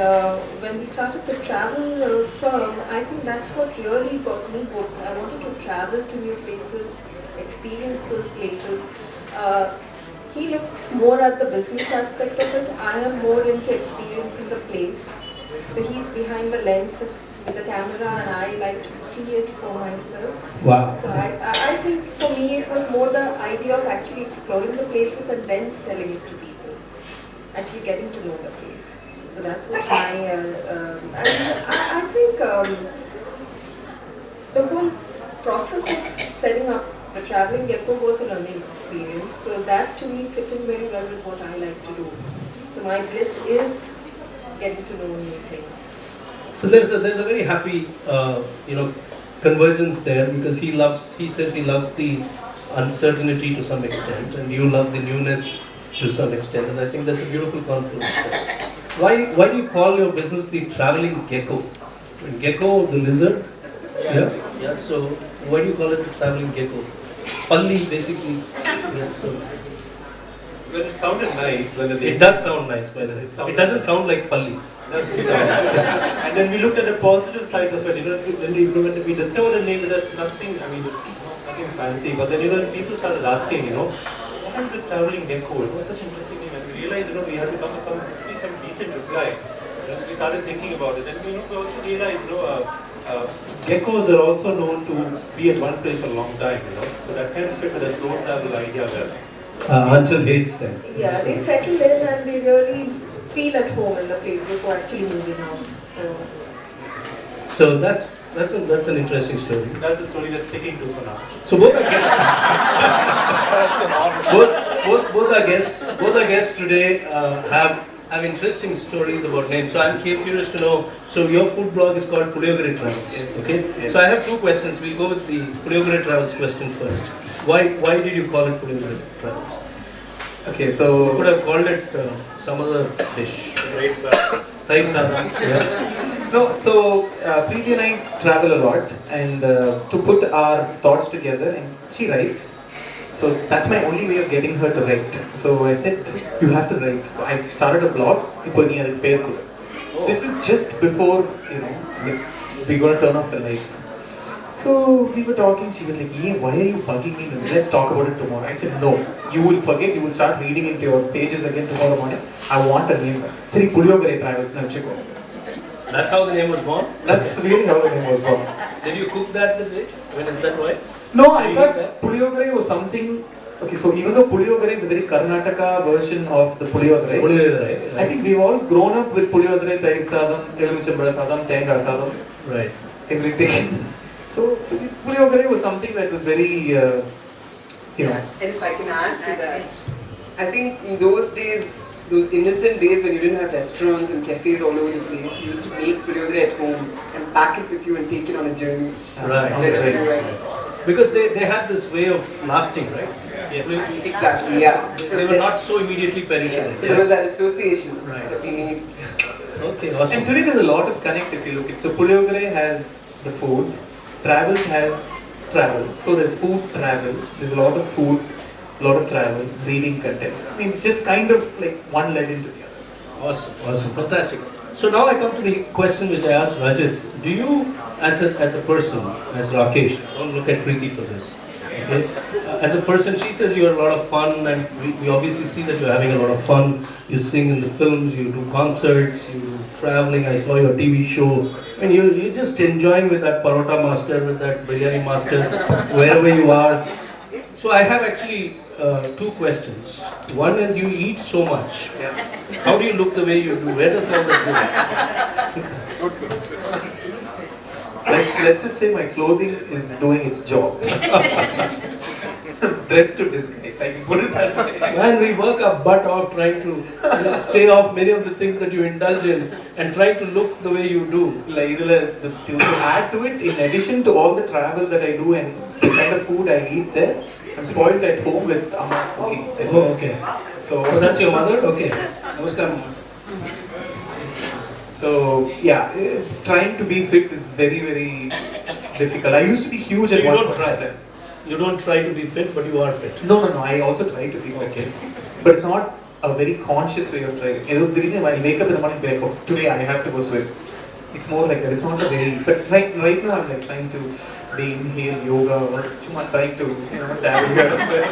when we started the travel firm, I think that's what really got me hooked. I wanted to travel to new places, experience those places. He looks more at the business aspect of it. I am more into experiencing the place. So he's behind the lens with the camera, and I like to see it for myself. Wow. So I think for me it was more the idea of actually exploring the places and then selling it to people. Actually getting to know the place. So that was my, I think the whole process of setting up the Traveling Gecko was a learning experience, so that to me fit in very well with what I like to do. So my bliss is getting to know new things. So there's a very happy convergence there, because he says he loves the uncertainty to some extent, and you love the newness to some extent, and I think that's a beautiful confluence there. Why do you call your business the Traveling Gecko? Gecko, the lizard? Yeah. So why do you call it the Traveling Gecko? Palli, basically. Well, it sounded nice. It does sound nice, by the way. It doesn't sound like Palli. And then we looked at the positive side of it. When we discovered the name, that nothing. It's nothing fancy. But then people started asking, what is the Traveling Gecko? It was such an interesting name, and we realized, we had to come with some decent reply. So we started thinking about it, and we also realized, geckos are also known to be at one place for a long time, so that kind of fit with the slow travel idea well. Until hates them. Yeah, they settle in and they really feel at home in the place before actually moving out. So that's an interesting story. That's the story we're sticking to for now. So both our guests today have interesting stories about names. So I'm curious to know, so your food blog is called Puliyogare Travels, yes. Okay? Yes. So I have 2 questions. We'll go with the Puliyogare Travels question first. Why did you call it Puliyogare Travels? Okay, You so could have called it some other dish. Thair sadam. Yeah. no, so Preeti and I travel a lot, and to put our thoughts together, and she writes. So that's my only way of getting her to write. So I said, you have to write. I started a blog. This is just before, like, we're going to turn off the lights. So we were talking, she was like, yeah, why are you bugging me? Let's talk about it tomorrow. I said, no, you will forget, you will start reading into your pages again tomorrow morning. I want a name. Sri Puliyogare Travels. That's how the name was born? That's really how the name was born. Did you cook that the day? I mean, is that right? No, I thought Puliyogare was something. Okay, so even though Puliyogare is a very Karnataka version of the Puliyogare, Right. I think we've all grown up with Puliyogare, Thair sadam, Elumichambara sadam, Tenga sadam, Right. everything. So Puliyogare was something that was very, And if I can add to that, I think in those days, those innocent days when you didn't have restaurants and cafes all over the place, you used to make Puliyogare at home and pack it with you and take it on a journey. Right. Because they had this way of lasting, right? Yes. Exactly, yeah. They were not so immediately perishable. So there was that association Right. that we need. Okay, awesome. And today there's a lot of connect if you look at it. So Puliyogare has the food, Travels has travel. So there's food, travel, there's a lot of food, a lot of travel, reading content. I mean, just kind of like one led into the other. Awesome, fantastic. So now I come to the question which I asked Rajat. Do you, as a person, as Rakesh, don't look at Preeti for this. Okay? As a person, she says you're a lot of fun, and we obviously see that you're having a lot of fun. You sing in the films, you do concerts, you do traveling. I saw your TV show, and you're just enjoying with that parota master, with that biryani master, wherever you are. So I have actually two questions. One is, you eat so much. Yeah. How do you look the way you do? Where does all that go? Let's just say my clothing is doing its job. Dress to disguise, I can put it that way. Man, we work our butt off trying to stay off many of the things that you indulge in and trying to look the way you do. Like, to add to it, in addition to all the travel that I do and the kind of food I eat there, I'm spoiled at home with Amma's cooking. Oh, okay. So that's your mother? Okay. Namaskar. So yeah, trying to be fit is very, very difficult. I used to be huge So at you one don't point. try? You don't try to be fit, but you are fit? No, I also try to be fit. Okay. But it's not a very conscious way of trying. When I wake up in the morning, be like, oh, today I have to go swim. It's more like that. It's not a very. But right now I'm like trying to inhale yoga or trying to dabble here and there.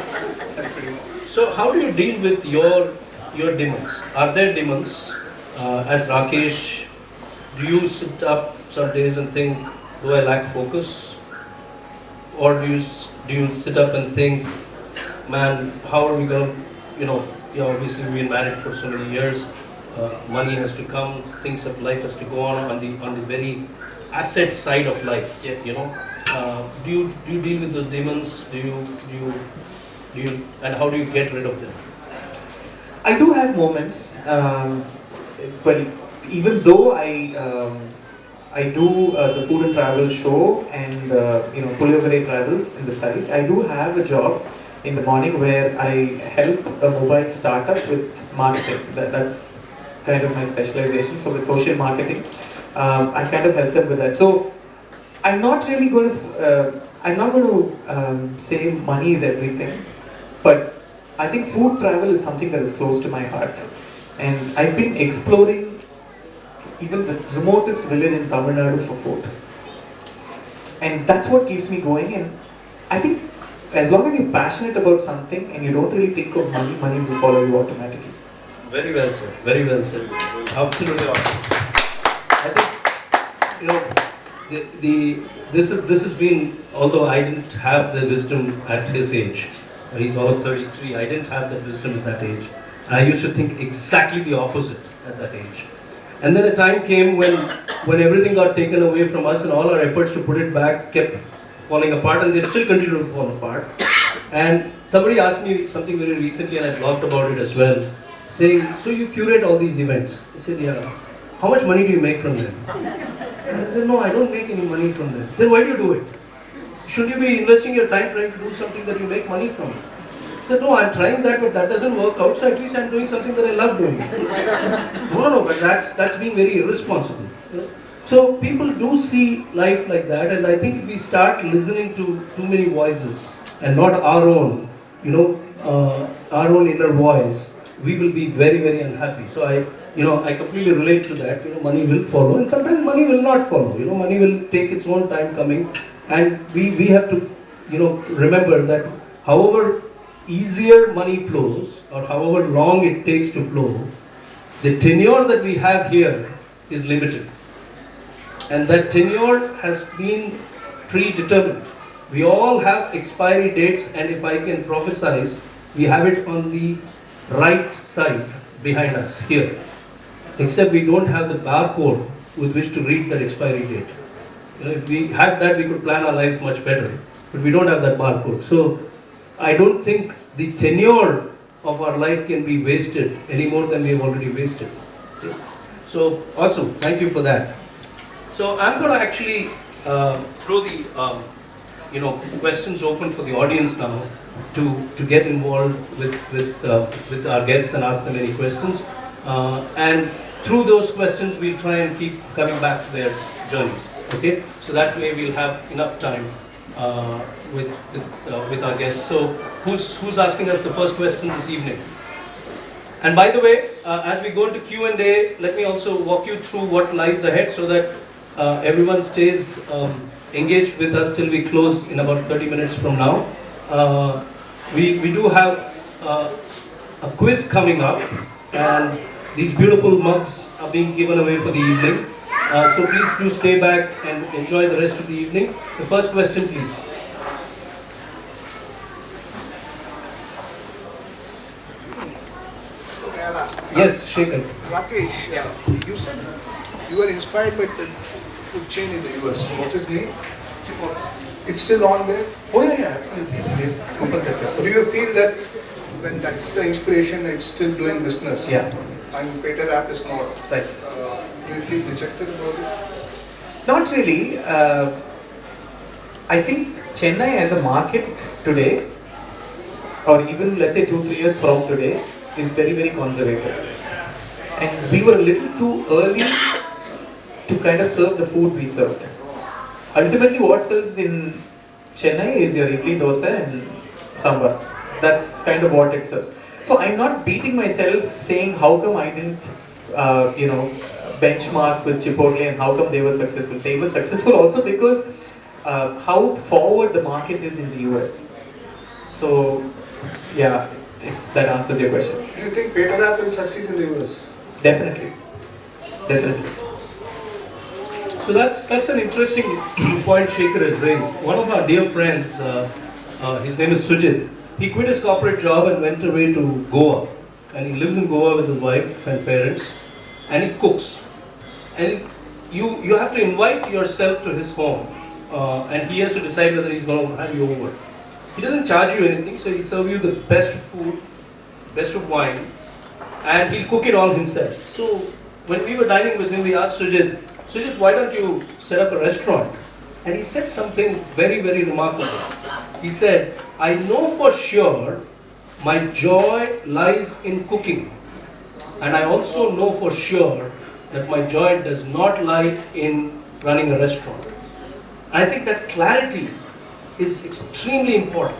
That's pretty much. So how do you deal with your demons? Are there demons? As Rakesh, do you sit up some days and think, do I lack focus? Or do you sit up and think, man, how are we going to, obviously we've been married for so many years, money has to come, things of life has to go on the very asset side of life. Yes. Do you deal with those demons? Do you, and how do you get rid of them? I do have moments, but even though I do the food and travel show and Puliyogare Travels in the site, I do have a job in the morning where I help a mobile startup with marketing. That's kind of my specialization. So with social marketing, I kind of help them with that. So I'm not really going to say money is everything, but I think food travel is something that is close to my heart, and I've been exploring even the remotest village in Tamil Nadu for food, and that's what keeps me going. And I think as long as you're passionate about something and you don't really think of money will follow you automatically. Very well said. Very well said. Absolutely awesome. I think this has been, although I didn't have the wisdom at his age. He's all of 33. I didn't have that wisdom at that age. I used to think exactly the opposite at that age. And then a time came when everything got taken away from us and all our efforts to put it back kept falling apart, and they still continue to fall apart. And somebody asked me something very recently, and I blogged about it as well, saying, so you curate all these events? I said, yeah. How much money do you make from them? I said, no, I don't make any money from them. Then why do you do it? should you be investing your time trying to do something that you make money from? I said, no, I'm trying that, but that doesn't work out, so at least I'm doing something that I love doing. No, but that's being very irresponsible. So people do see life like that, and I think if we start listening to too many voices and not our own, our own inner voice, we will be very, very unhappy. So I completely relate to that. Money will follow, and sometimes money will not follow. Money will take its own time coming, and we have to, remember that however easier money flows, or however long it takes to flow, the tenure that we have here is limited. And that tenure has been predetermined. We all have expiry dates, and if I can prophesize, we have it on the right side behind us here. Except we don't have the barcode with which to read that expiry date. If we had that, we could plan our lives much better. But we don't have that barcode. So I don't think the tenure of our life can be wasted any more than we have already wasted. So awesome, thank you for that. So I'm going to actually throw the questions open for the audience now to get involved with our guests and ask them any questions. And through those questions, we'll try and keep coming back to their journeys. Okay, so that way we'll have enough time with our guests. So who's asking us the first question this evening? And by the way, as we go into Q&A, let me also walk you through what lies ahead so that everyone stays engaged with us till we close in about 30 minutes from now. We do have a quiz coming up, and these beautiful mugs are being given away for the evening. So please do stay back and enjoy the rest of the evening. The first question, please. Yes, Shekhar. Rakesh, you said you were inspired by the food chain in the US. What's its name? It's still on there? Oh yeah, absolutely. Super successful. Do you feel that when that's the inspiration, it's still doing business? Yeah. And PetaWrap is not. Right. Do you feel dejected about it? Not really. I think Chennai as a market today, or even let's say 2-3 years from today, is very, very conservative. And we were a little too early to kind of serve the food we served. Ultimately, what sells in Chennai is your idli, dosa and sambar. That's kind of what it serves. So I'm not beating myself saying how come I didn't, benchmark with Chipotle and how come they were successful. They were successful also because how forward the market is in the US. So, yeah, if that answers your question. Do you think PetaWrap will succeed in the US? Definitely. Definitely. So that's an interesting point Shekhar has raised. One of our dear friends, his name is Sujit, he quit his corporate job and went away to Goa. And he lives in Goa with his wife and parents, and he cooks. And you have to invite yourself to his home, and he has to decide whether he's going to have you over. He doesn't charge you anything, so he'll serve you the best of food, best of wine, and he'll cook it all himself. So when we were dining with him, we asked Sujit, why don't you set up a restaurant? And he said something very, very remarkable. He said, I know for sure my joy lies in cooking. And I also know for sure that my joy does not lie in running a restaurant. I think that clarity is extremely important.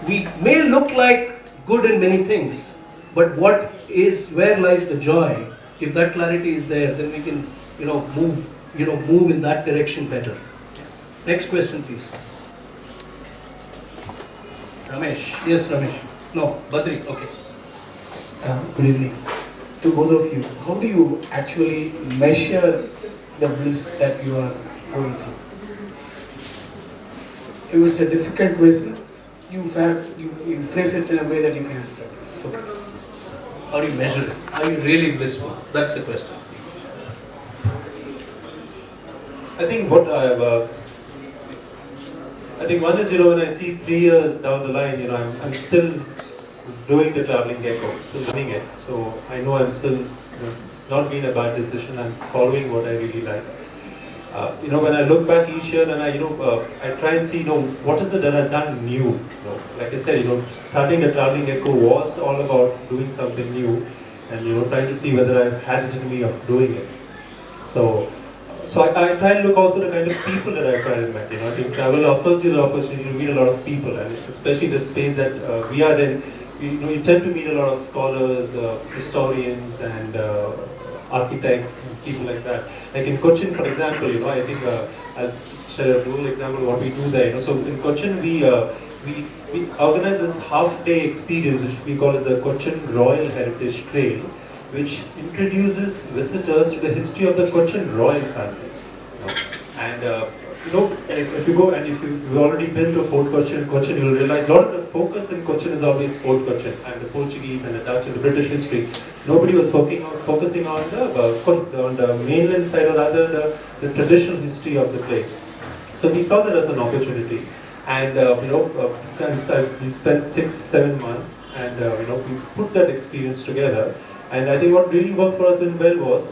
We may look like good in many things, but where lies the joy? If that clarity is there, then we can, move in that direction better. Next question, please. Ramesh. Yes, Ramesh. No, Badri. Okay. Good evening. To both of you, how do you actually measure the bliss that you are going through? It was a difficult question. You phrase it in a way that you can answer it. It's okay. How do you measure it? Are you really blissful? That's the question. I think what I think one is, when I see 3 years down the line, I'm still doing the traveling gecko, still doing it. So I know I'm still, it's not been a bad decision. I'm following what I really like. when I look back each year and I try and see, what is it that I've done new? Like I said, starting the Traveling Echo was all about doing something new and, trying to see whether I've had it in me of doing it. So I try and look also the kind of people that I try and meet. I think travel offers you the opportunity to meet a lot of people, and especially the space that we are in, you tend to meet a lot of scholars, historians, and architects and people like that. Like in Cochin, for example, I think I'll share a rural example of what we do there. So in Cochin, we organize this half-day experience, which we call as the Cochin Royal Heritage Trail, which introduces visitors to the history of the Cochin royal family. And if you go and if you've already been to Fort Cochin, you'll realize a lot of the focus in Cochin is always Fort Cochin and the Portuguese and the Dutch and the British history. Nobody was focusing on the mainland side, or rather the traditional history of the place. So we saw that as an opportunity, and we spent 6-7 months, and we put that experience together. And I think what really worked for us in well was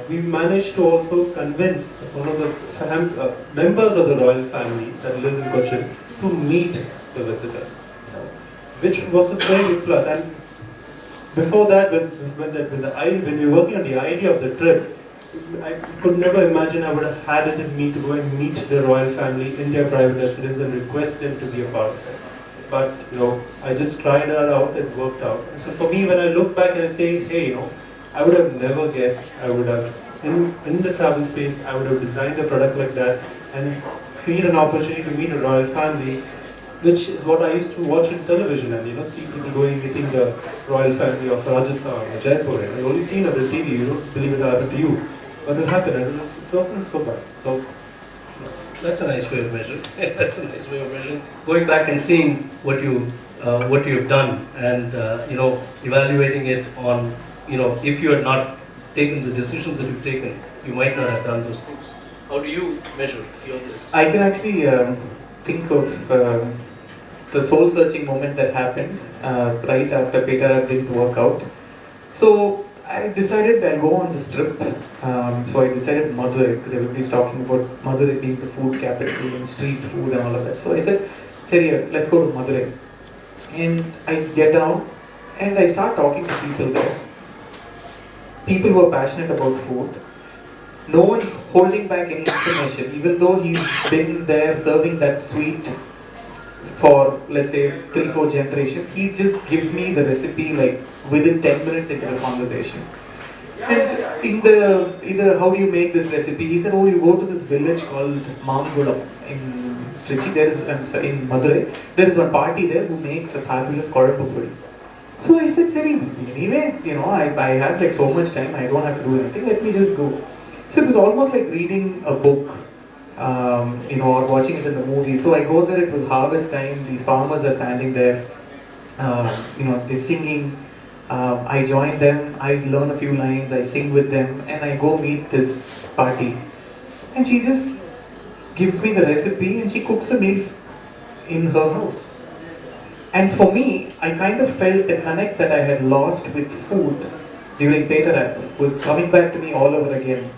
we managed to also convince one of the members of the royal family that lives in Cochin to meet the visitors, which was a very big plus. And before that, when we were working on the idea of the trip, I could never imagine I would have had it in me to go and meet the royal family in their private residence and request them to be a part of it. But I just tried that out, it worked out. And so for me, when I look back and I say, hey, I would have never guessed I would have, in the travel space, I would have designed a product like that and create an opportunity to meet a royal family, which is what I used to watch in television and see people going meeting the royal family of Rajasthan or Jaipur. And I only seen it on TV, you don't believe it happened to you. But it happened, and it wasn't so bad. So that's a nice way of measuring. That's a nice way of measuring. Going back and seeing what you've done, and evaluating it on, if you had not taken the decisions that you've taken, you might not have done those things. How do you measure your bliss? I can actually think of the soul-searching moment that happened right after PetaWrap didn't work out. So I decided I'll go on this trip. So I decided Madurai, because everybody's talking about Madurai being the food capital and street food and all of that. So I said, let's go to Madurai. And I get down and I start talking to people there. People who are passionate about food. No one's holding back any information, even though he's been there serving that sweet for, let's say, 3-4 generations. He just gives me the recipe like within 10 minutes into the conversation. And in either how do you make this recipe? He said, you go to this village called Mangulam in Trichy. In Madurai. There is one party there who makes a fabulous Kuttram Kadithal. So I said, anyway, I have like so much time, I don't have to do anything, let me just go. So it was almost like reading a book, or watching it in the movie. So I go there, it was harvest time, these farmers are standing there, they're singing. I join them, I learn a few lines, I sing with them, and I go meet this party. And she just gives me the recipe and she cooks a meal in her house. And for me, I kind of felt the connect that I had lost with food during PetaWrap was coming back to me all over again.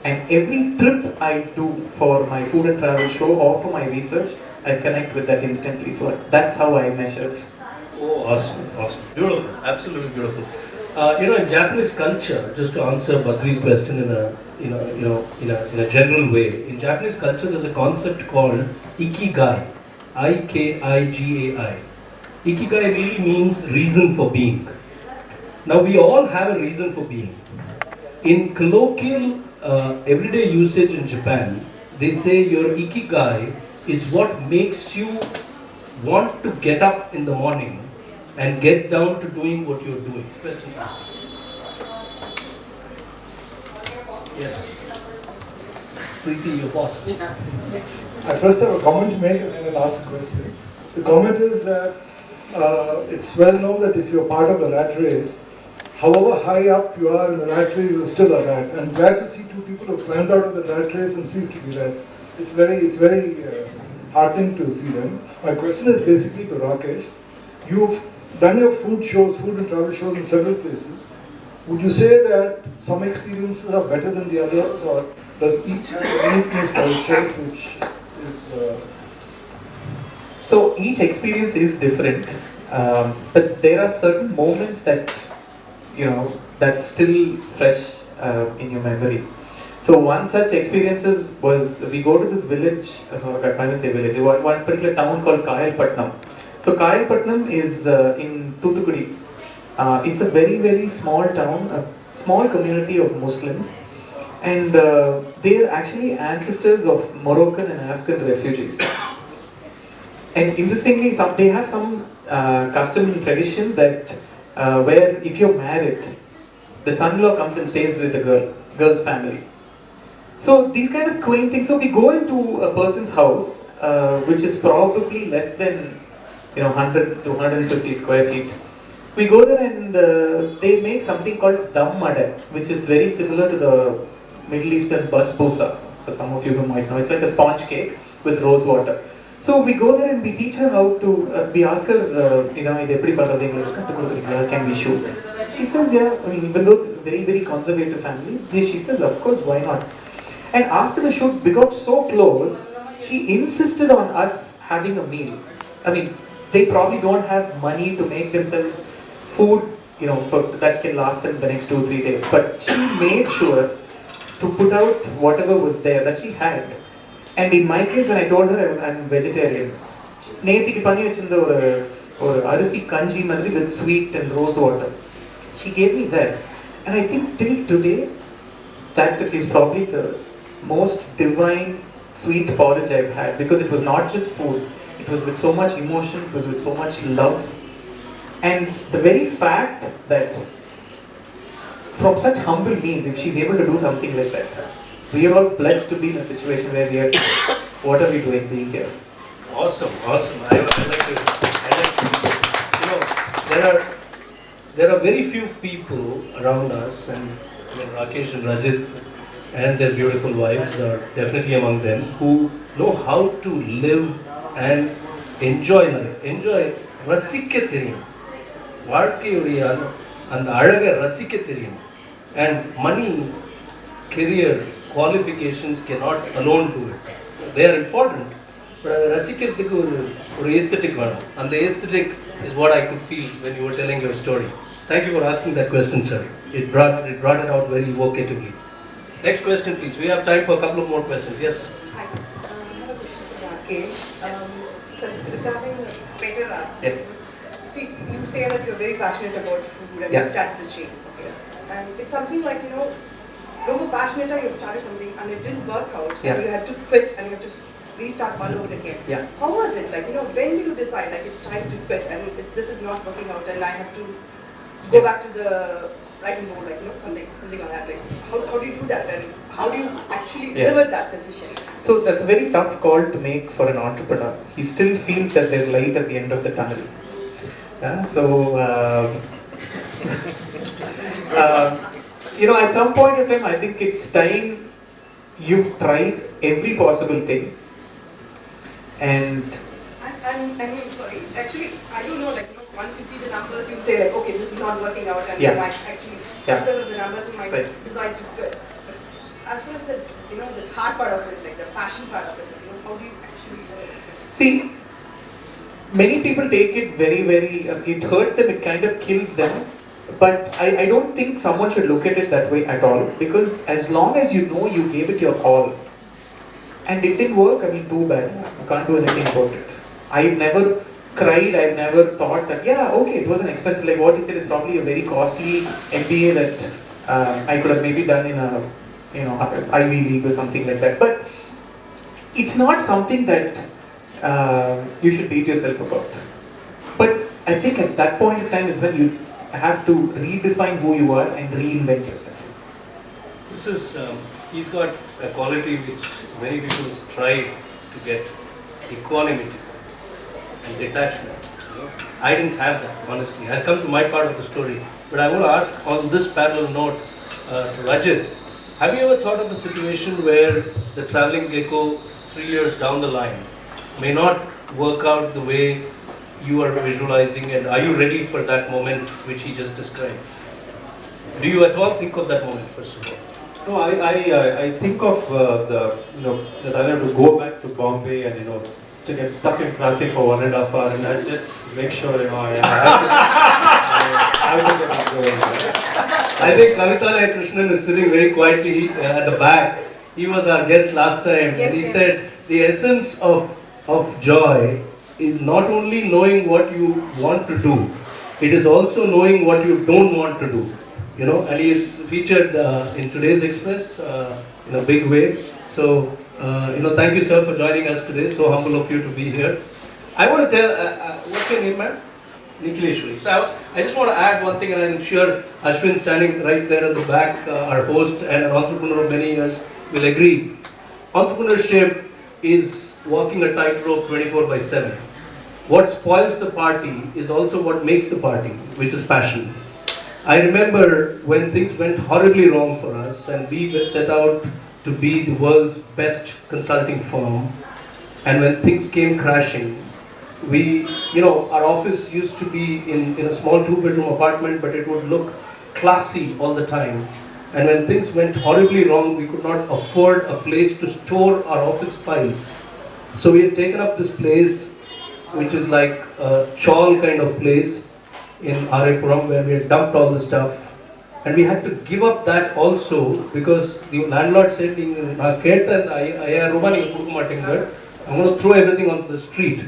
And every trip I do for my food and travel show or for my research, I connect with that instantly. So that's how I measure. Oh, awesome. Beautiful, absolutely beautiful. In Japanese culture, just to answer Badri's question in a general way, in Japanese culture there's a concept called ikigai, I-K-I-G-A-I. Ikigai really means reason for being. Now we all have a reason for being. In colloquial, everyday usage in Japan, they say your ikigai is what makes you want to get up in the morning and get down to doing what you're doing. Question, please. Yes. Preeti, your boss. I first have a comment to make and then I'll ask a question. The comment is that it's well known that if you're part of the rat race, however high up you are in the rat race, you're still a rat. I'm glad to see two people who climbed out of the rat race and ceased to be rats. It's very heartening to see them. My question is basically to Rakesh. You've done your food and travel shows in several places. would you say that some experiences are better than the others, or does each have a uniqueness by itself, which is... So each experience is different, but there are certain moments that, that's still fresh in your memory. So one such experience was, we go to this village, I can't even say village, one particular town called Kayalpatnam. So Kayalpatnam is in Thoothukudi. It's a very, very small town, a small community of Muslims, and they are actually ancestors of Moroccan and African refugees. And interestingly, they have some custom and tradition that where if you're married, the son-in-law comes and stays with the girl's family. So these kind of quaint things. So we go into a person's house, which is probably less than 100 to 150 square feet. We go there and they make something called dum mada, which is very similar to the Middle Eastern basbousa. For some of you who might know, it's like a sponge cake with rose water. So we go there and we teach her how to. We ask her, can we shoot? She says, yeah. I mean, even though very, very conservative family, she says, of course, why not? And after the shoot, we got so close, she insisted on us having a meal. I mean, they probably don't have money to make themselves food, that can last them the next 2-3 days. But she made sure to put out whatever was there that she had. And in my case, when I told her I'm vegetarian, நேத்திக்கு பண்ணி வச்சிருந்த ஒரு அரிசி கஞ்சி மாதிரி with sweet and rose water. She gave me that. And I think till today, that is probably the most divine sweet porridge I've had, because it was not just food. It was with so much emotion, it was with so much love. And the very fact that from such humble means, if she's able to do something like that, we are all blessed to be in a situation where we are, what are we doing being here? Awesome. I like to, there are very few people around us, and Rakesh and Rajit and their beautiful wives are definitely among them, who know how to live and enjoy life. Enjoy, ரசிக்க தெரியும். வாழ்க்கையுடைய அந்த அழகை ரசிக்க தெரியும். And money, career, qualifications cannot alone do it. They are important, but ரசிக்கிறதுக்கு ஒரு aesthetic வேணும். And the aesthetic is what I could feel when you were telling your story. Thank you for asking that question, sir. It brought it out very evocatively. Next question, please. We have time for a couple of more questions. Yes. Hi. I have a question for Rakesh. Regarding PetaWrap. Yes. See, you say that you're very passionate about food and you started the chain. Okay. And it's something like, ரொம்ப passionate, you started something and it didn't work out. Yeah. And you had to quit and you had to restart all over again. Yeah. How was it? Like, when do you decide, like, it's time to quit and this is not working out and I have to go back to the writing board, like, something like that. Like, how do you do that and how do you actually deliver that decision? So that's a very tough call to make for an entrepreneur. He still feels that there's light at the end of the tunnel. At some point in time, I think it's time you've tried every possible thing. And I mean, sorry, actually, I don't know, like, once you see the numbers, you say, like, okay, this is not working out, and you might actually, because of the numbers, you might decide to quit. But as far as the, the hard part of it, like the passion part of it, how do you actually see, many people take it very, very, it hurts them, it kind of kills them. But I don't think someone should look at it that way at all, because as long as you know you gave it your all, and it didn't work, I mean, too bad, you can't do anything about it. I've never cried, I've never thought that, okay, it was an expensive, like what you said is probably a very costly MBA that I could have maybe done in a, Ivy League or something like that. But it's not something that you should beat yourself about. But I think at that point of time is when you have to redefine who you are and reinvent yourself. This is, he's got a quality which many people strive to get, equanimity and detachment. I didn't have that, honestly. I'll come to my part of the story. But I want to ask on this parallel note to Rajit, have you ever thought of a situation where the traveling gecko 3 years down the line may not work out the way you are visualizing, and are you ready for that moment which he just described? Do you at all think of that moment, first of all? No, I think of that I have to go back to Bombay and to get stuck in traffic for 1.5 hours, and I just make sure I have to get it going. I think Kavithalaya Krishnan is sitting very quietly at the back. He was our guest last time, and he said the essence of joy is not only knowing what you want to do, it is also knowing what you don't want to do. And he is featured in today's Express in a big way. So, thank you, sir, for joining us today. So humble of you to be here. I want to tell, what's your name, ma'am? Nikhileshwari. So I just want to add one thing, and I'm sure Ashwin, standing right there at the back, our host and an entrepreneur of many years, will agree. Entrepreneurship is walking a tightrope 24/7. What spoils the party is also what makes the party, which is passion. I remember when things went horribly wrong for us and we were set out to be the world's best consulting firm, and when things came crashing, our office used to be in a small 2-bedroom apartment, but it would look classy all the time. And when things went horribly wrong, we could not afford a place to store our office files. So we had taken up this place, which is like a chawl kind of place in Arepuram, where we had dumped all the stuff. And we had to give up that also because the landlord said, I'm going to throw everything onto the street.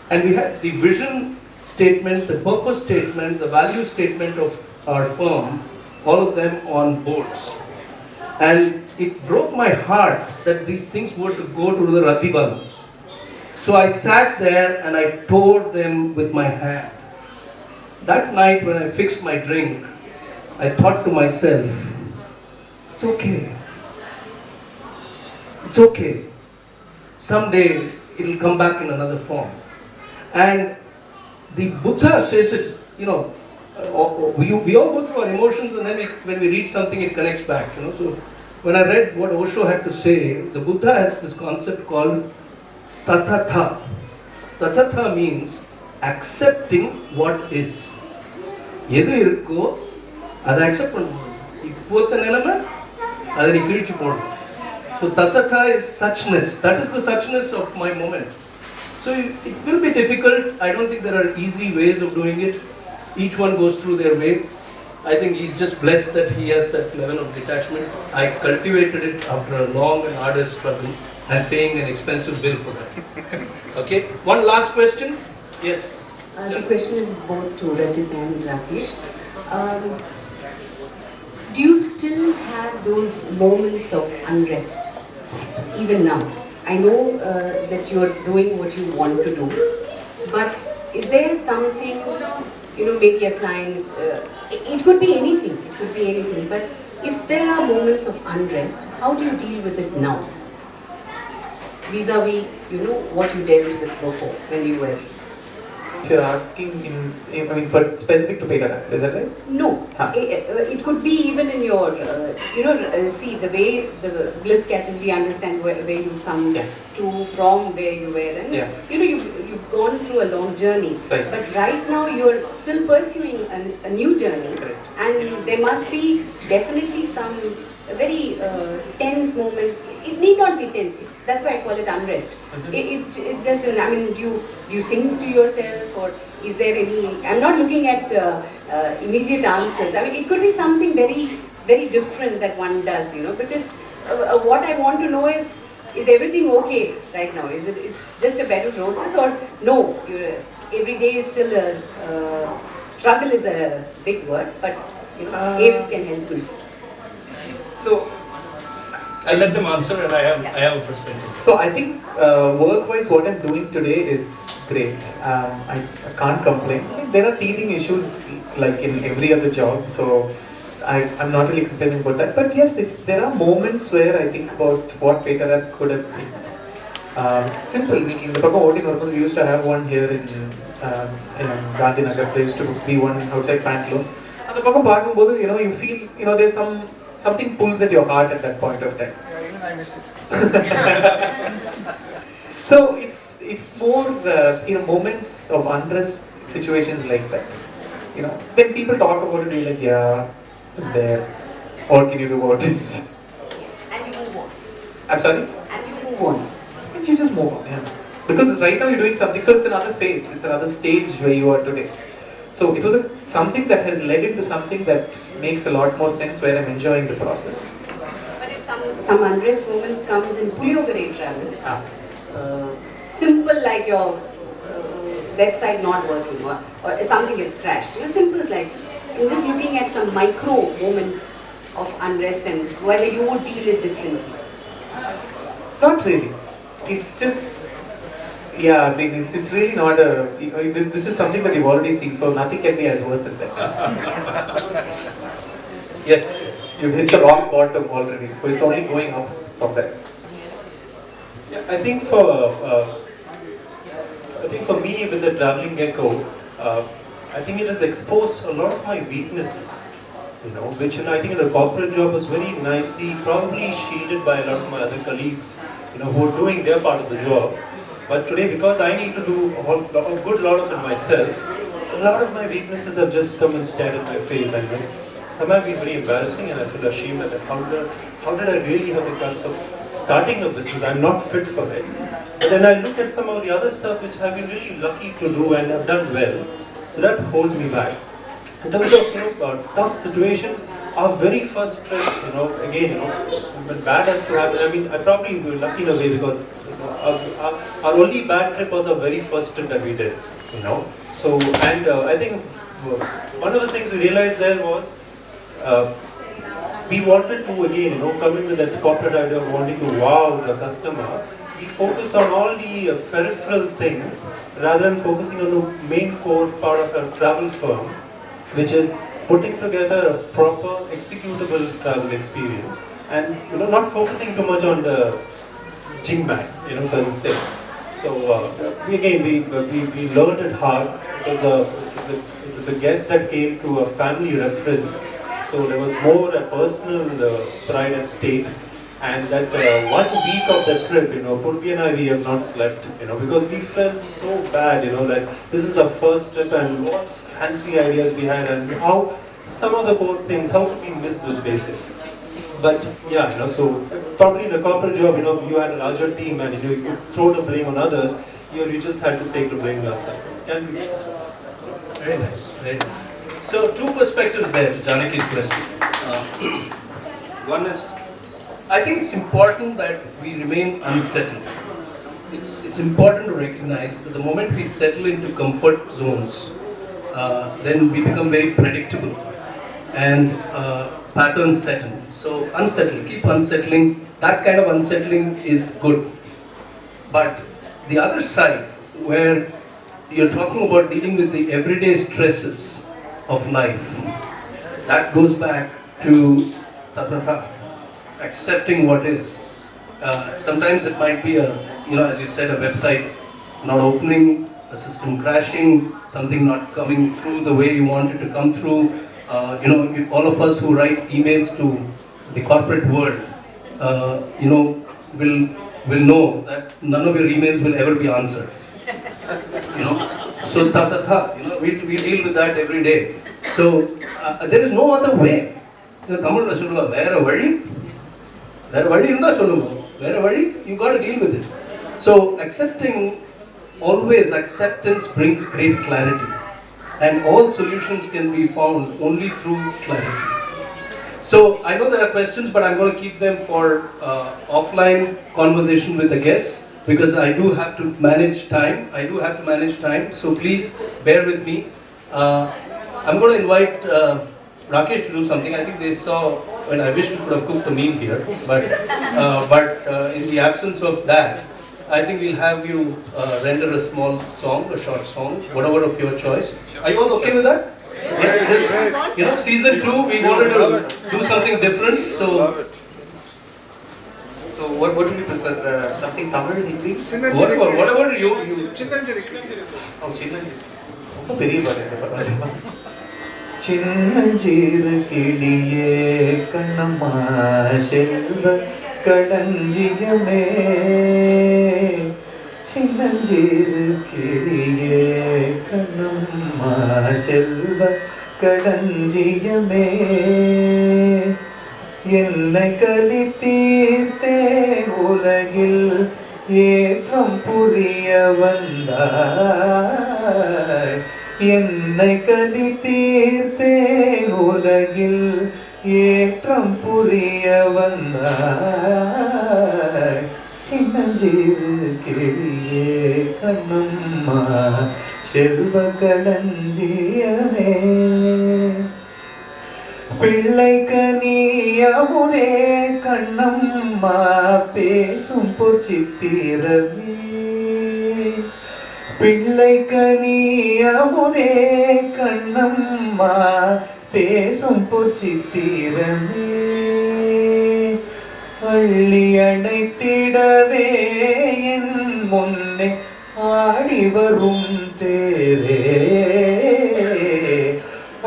And we had the vision statement, the purpose statement, the value statement of our firm, all of them on boards. And it broke my heart that these things were to go to the Radhival. So I sat there and I tore them with my hand. That night when I fixed my drink, I thought to myself, it's okay. It's okay. Someday it'll come back in another form. And the Buddha says it, we all go through our emotions, and then when we read something, it connects back. So when I read what Osho had to say, the Buddha has this concept called Tathatha. Tathatha means accepting what is. எது இருக்கோ அதை accept பண்ணணும். இப்போத்த நிலைமை அதை நீ கிழிச்சு போடணும். So Tathatha is suchness. That is the suchness of my moment. So it will be difficult. I don't think there are easy ways of doing it. Each one goes through their way. I think he's just blessed that he has that level of detachment. I cultivated it after a long and arduous struggle and paying an expensive bill for that. Okay, one last question. Yes. The question is both to Rajit and Rakesh. Do you still have those moments of unrest, even now? I know that you're doing what you want to do, but is there something, maybe a client, it could be anything, but if there are moments of unrest, how do you deal with it now? Vis-a-vis, what you dealt with before when you were... If you're asking but specific to PetaWrap, is that right? No, it could be even in your, see the way the Bliss catches, we understand where you come to from where you were, and you've gone through a long journey. Right. But right now you're still pursuing a new journey, and there must be definitely some very tense moments. It need not be tense. That's why I call it unrest. It just, you sing to yourself, or is there any? I'm not looking at immediate answers. It could be something very, very different that one does, because what I want to know is everything okay right now? It's just a bed of roses, or no? Every day is still struggle is a big word, but AVIS can help you. So I let them answer, and I have a perspective. So I think work-wise, what I'm doing today is great. I can't complain. There are teething issues like in every other job, so I'm not really complaining about that. But yes, if there are moments where I think about what PetaWrap could have been. Simple. In the Papa voting, we used to have one here in Gandhinagar. There used to be one outside Pantaloons. And the Papa you feel, there's something pulls at your heart at that point of time. Yeah, even I miss it. So it's more moments of unrest, situations like that. When people talk about it, you're like, yeah, is there, or can you do what? And you move on. I'm sorry? And you move on. And you just move on, yeah. Because right now you're doing something, so it's another phase, it's another stage where you are today. So it was something that has led into something that makes a lot more sense, where I'm enjoying the process. But if some unrest moments comes in Puliyogare Travels, simple like your website not working or something has crashed. Simple like I'm just looking at some micro moments of unrest and whether you would deal it differently. Not really. It's just, yeah, I mean, it's really not a, this is something that you've already seen, so nothing can be as worse as that. Yes, you've hit the rock bottom already, so it's only going up from there. Yeah, I think for me with the traveling gecko, I think it has exposed a lot of my weaknesses, which I think in the corporate job was very nicely, probably shielded by a lot of my other colleagues, who are doing their part of the job. But today, because I need to do a good lot of it myself, a lot of my weaknesses have just come and stared at my face, and this somehow been very embarrassing, and I feel ashamed that how did I really have the guts of starting a business? I'm not fit for it. But then I look at some of the other stuff which I've been really lucky to do and have done well, so that holds me back. In terms of tough situations, our very first trip, again, when bad has to happen, I mean, I probably were lucky in a way because our only bad trip was our very first trip that we did, So, and I think one of the things we realized there was we wanted to again, come in with that corporate idea of wanting to wow the customer. We focus on all the peripheral things rather than focusing on the main core part of our travel firm, which is putting together a proper executable travel experience and not focusing too much on the jing bang, so to say. So we learned it hard. It was a guest that came to a family reference, so there was more a personal pride at stake. And that 1 week of the trip, Purvi and I, we have not slept, because we felt so bad, that this is our first trip and lots of fancy ideas we had, and how some of the core things, how could we miss those basics? But yeah, so probably in the corporate job, you had a larger team and you could throw the blame on others. You just had to take the blame yourself. Very nice, very nice. So two perspectives there to Janaki's question. One is, I think it's important that we remain unsettled. It's important to recognize that the moment we settle into comfort zones, then we become very predictable and patterns set in. So unsettle, keep unsettling. That kind of unsettling is good. But the other side, where you're talking about dealing with the everyday stresses of life, that goes back to ta-ta-ta. Accepting what is. Sometimes it might be as you said, a website not opening, a system crashing, something not coming through the way you want it to come through. All of us who write emails to the corporate world, will know that none of your emails will ever be answered. So we deal with that every day. So there is no other way. Tamil Rasulullah, where a vadi? You got to deal with it. So always acceptance brings great clarity, and all solutions can be found only through clarity. So I know there are questions, but I'm going to keep them for offline conversation with the guests, because I do have to manage time. So please bear with me. I'm going to invite Rakesh to do something. I think they saw, and I wish we could have cooked a meal here, but in the absence of that, I think we'll have you render a small song, a short song, whatever of your choice. Are you all okay with that? Yeah, season 2, we wanted to do something different, so what do you prefer? Something Tamil, Hindi? Whatever you. Chinnan Chiru Kiliye. Oh, Chinnan Chiru Kiliye Kannamma Selva Kadanjiyame. Chinnan Chiru Kiliye Kannamma Selva Kadanjiyame. என்னை கலித்தீர்த்தே உலகில் ஏற்றம் புரிய வந்தாய். என்னை கலித்தீர்த்தே உலகில் ஏற்றம் புரிய வந்தாய். சின்னஞ்சிறு கிளியே கண்ணம்மா செல்வ களஞ்சியமே. பிள்ளை கனியமுதே கண்ணம்மா பேசும் பொற்சித்திரமே. பிள்ளை கனியமுதே கண்ணம்மா பேசும் பொற்சித்திரமே. அள்ளி அணைத்திடவே என் முன்னே ஆடி வரும் தேரே.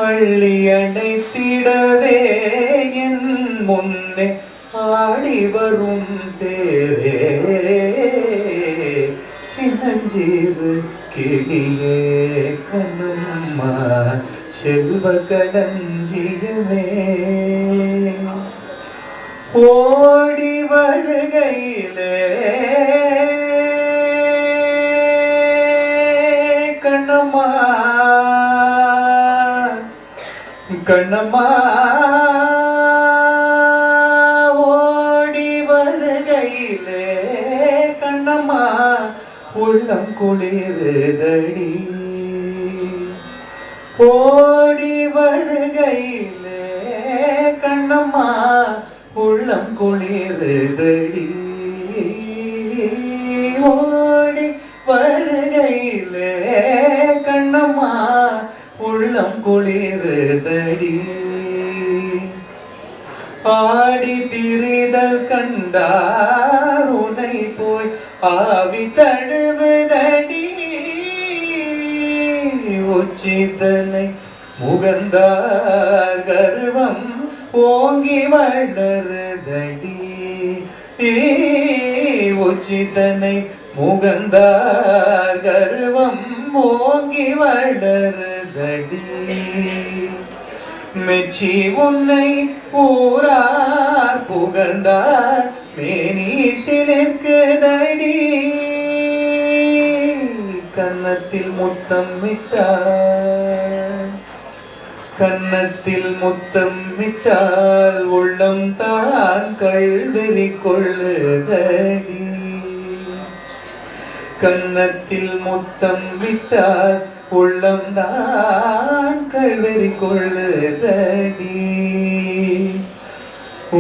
அள்ளி அணைத்திடவே என் முன்னே ஆடி வரும் தேரே. சின்னஞ்சிறு கிளியே கண்ணம்மா செல்வ களஞ்சியமே. ஓடி வருகையிலே கண்ணம்மா கண்ணம்மா ஓடி வருகையிலே கண்ணம்மா உள்ளம் குளிருதடி. ஓடி வருகையிலே கண்ணம்மா உள்ளம் குளிருதடி. ஓடி வருகையிலே கண்ணம்மா உள்ளம் குளிருதடி. ஆடி திரிதல் கண்டார் உனை போய் ஆவி தழுவுதடி. உச்சிதனை முகந்தார் கர்வம் ஓங்கி வளருதடி. உச்சிதனை முகந்தார் கர்வம் ஓங்கி வளருதடி. மெச்சி உன்னை ஊரார் புகழ்ந்தார் மேனி சிலிர்க்குதடி. கன்னத்தில் முத்தம் விட்டார் கன்னத்தில் முத்தம் விட்டால் உள்ளம் தான் கள்வெறி கொள்ளுதடி. கன்னத்தில் முத்தம் விட்டால் உள்ளம் தான் கள்வெறி கொள்ளுதடி.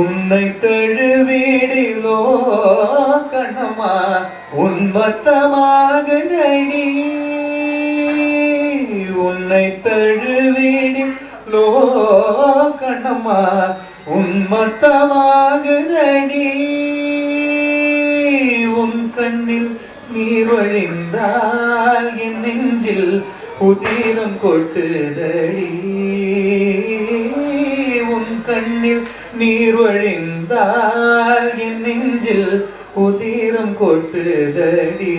உன்னை தழுவிடிலோ கண்ணம்மா உன்மத்தமாகுதடி. உன்னை தழுவிடிலோ கண்ணம்மா உன்மத்தமாகுதடி. உன் கண்ணில் நீர் வழிந்தால் என் நெஞ்சில் உதிரம் கொட்டுதடி. உன் கண்ணில் நீர் வழிந்தால் என் நெஞ்சில் உதிரம் கொட்டுதடி.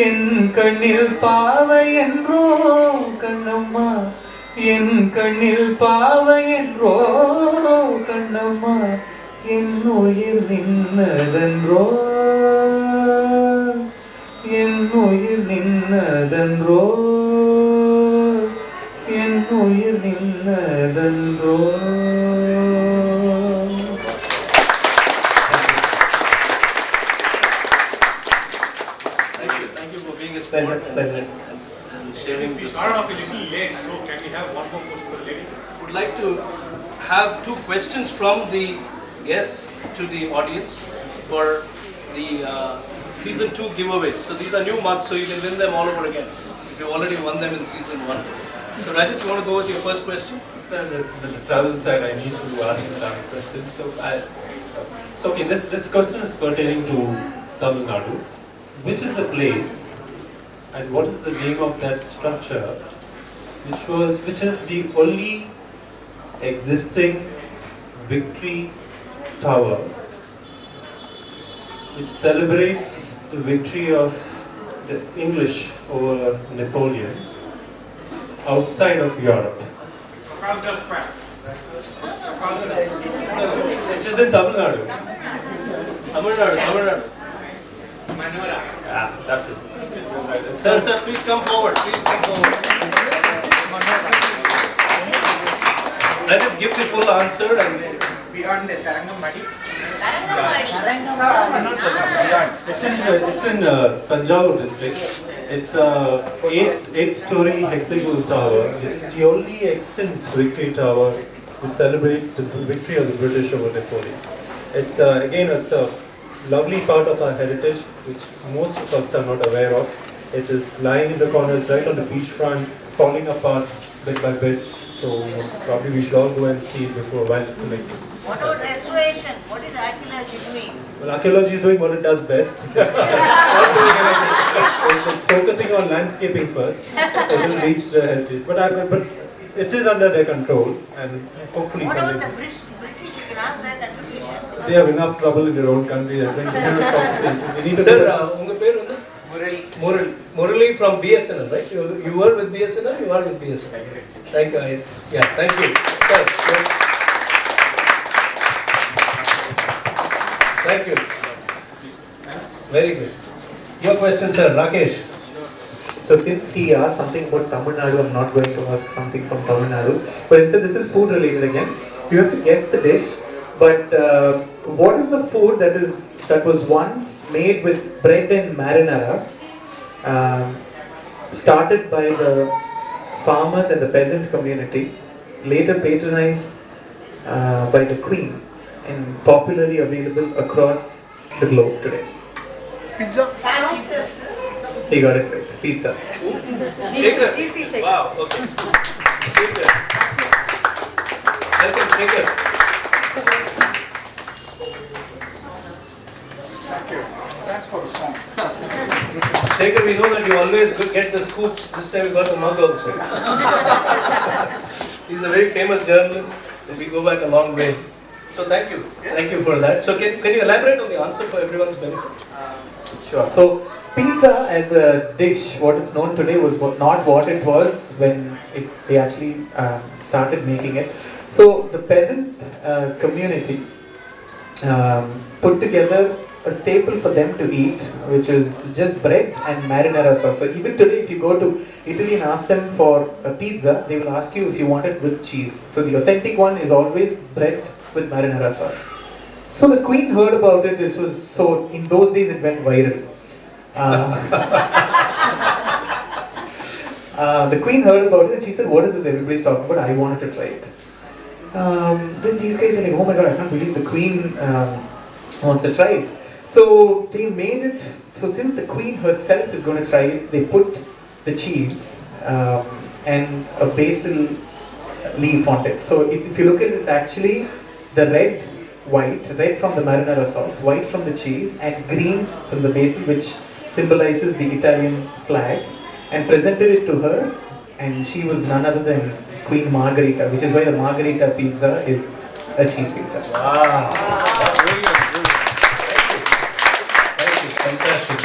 என் கண்ணில் பாவை என்றோ கண்ணம்மா என் கண்ணில் பாவை என்றோ கண்ணம்மா என் உயிர் நின்னதென்றோ என் உயிர் நின்னதென்றோ என் உயிர் நின்னதென்றோ. Thank you for being a sport and sharing this. We started off a little late, so can we have one more question for the lady? Would like to have 2 questions from the guests to the audience for the season 2 giveaways. So these are new months, so you can win them all over again if you've already won them in season 1. So Rajat, you want to go with your first question? Sir, the travel side, I need to ask a question. So okay, this question is pertaining to Tamil Nadu. Which is the place and what is the name of that structure which is the only existing victory tower which celebrates the victory of the English over Napoleon outside of Europe? It is in Tamil Nadu. Tamil Nadu. Yeah, that's it. Sir, please come forward. Please come forward. Let him give the full answer and Beyond the Tarangamadi. It's in Tanjavur district. It's a 8-story hexagonal tower. It is the only extant victory tower which celebrates the victory of the British over Napoleon. It's it's a lovely part of our heritage which most of us are not aware of. It is lying in the corners right on the beachfront, falling apart bit by bit. So probably we should all go and see it before while it still exists. What about restoration? What is archaeology doing? Well, archaeology is doing what it does best. It's focusing on landscaping first. It will reach the heritage. But it is under their control and hopefully what something. About the British? You can ask their contribution. They have enough trouble in their own country. I think we need to Sir, unga per vandu? Murali from BSNL, right? You were with BSNL? You are with BSNL. Thank you. Yeah, thank you. Sir, thank you. Very good. Your question, sir, Rakesh. So since he asked something about Tamil Nadu, I'm not going to ask something from Tamil Nadu. But instead, this is food related again. You have to guess the dish. But what is the food that was once made with bread and marinara, started by the farmers and the peasant community, later patronized by the Queen, and popularly available across the globe today? Pizza. Sandwiches. He got it right. Pizza. Shaker. GC shaker. Wow, okay. Shaker. Welcome, Shaker. Thank you. Thanks for the song. Shaker, we know that you always get the scoops. This time you got the mug also. He's a very famous journalist, and we go back a long way. So thank you. Thank you for that. So can you elaborate on the answer for everyone's benefit? Sure. So pizza as a dish, what it's known today, was not what it was when they actually started making it. So the peasant community put together a staple for them to eat, which is just bread and marinara sauce. So even today, if you go to Italy and ask them for a pizza, they will ask you if you want it with cheese. So the authentic one is always bread with marinara sauce. So the Queen heard about it. So in those days it went viral. The Queen heard about it and she said, "What is this everybody's talking about? I wanted to try it." Then these guys are like, "Oh my God, I can't believe the Queen wants to try it." So they made it. So since the Queen herself is going to try it, they put the cheese and a basil leaf on it. So if you look at it, it's actually the red from the marinara sauce, white from the cheese, and green from the basil, which symbolizes the Italian flag, and presented it to her, and she was none other than Queen Margherita, which is why the Margherita pizza is a cheese pizza. Wow. Thank you. Fantastic.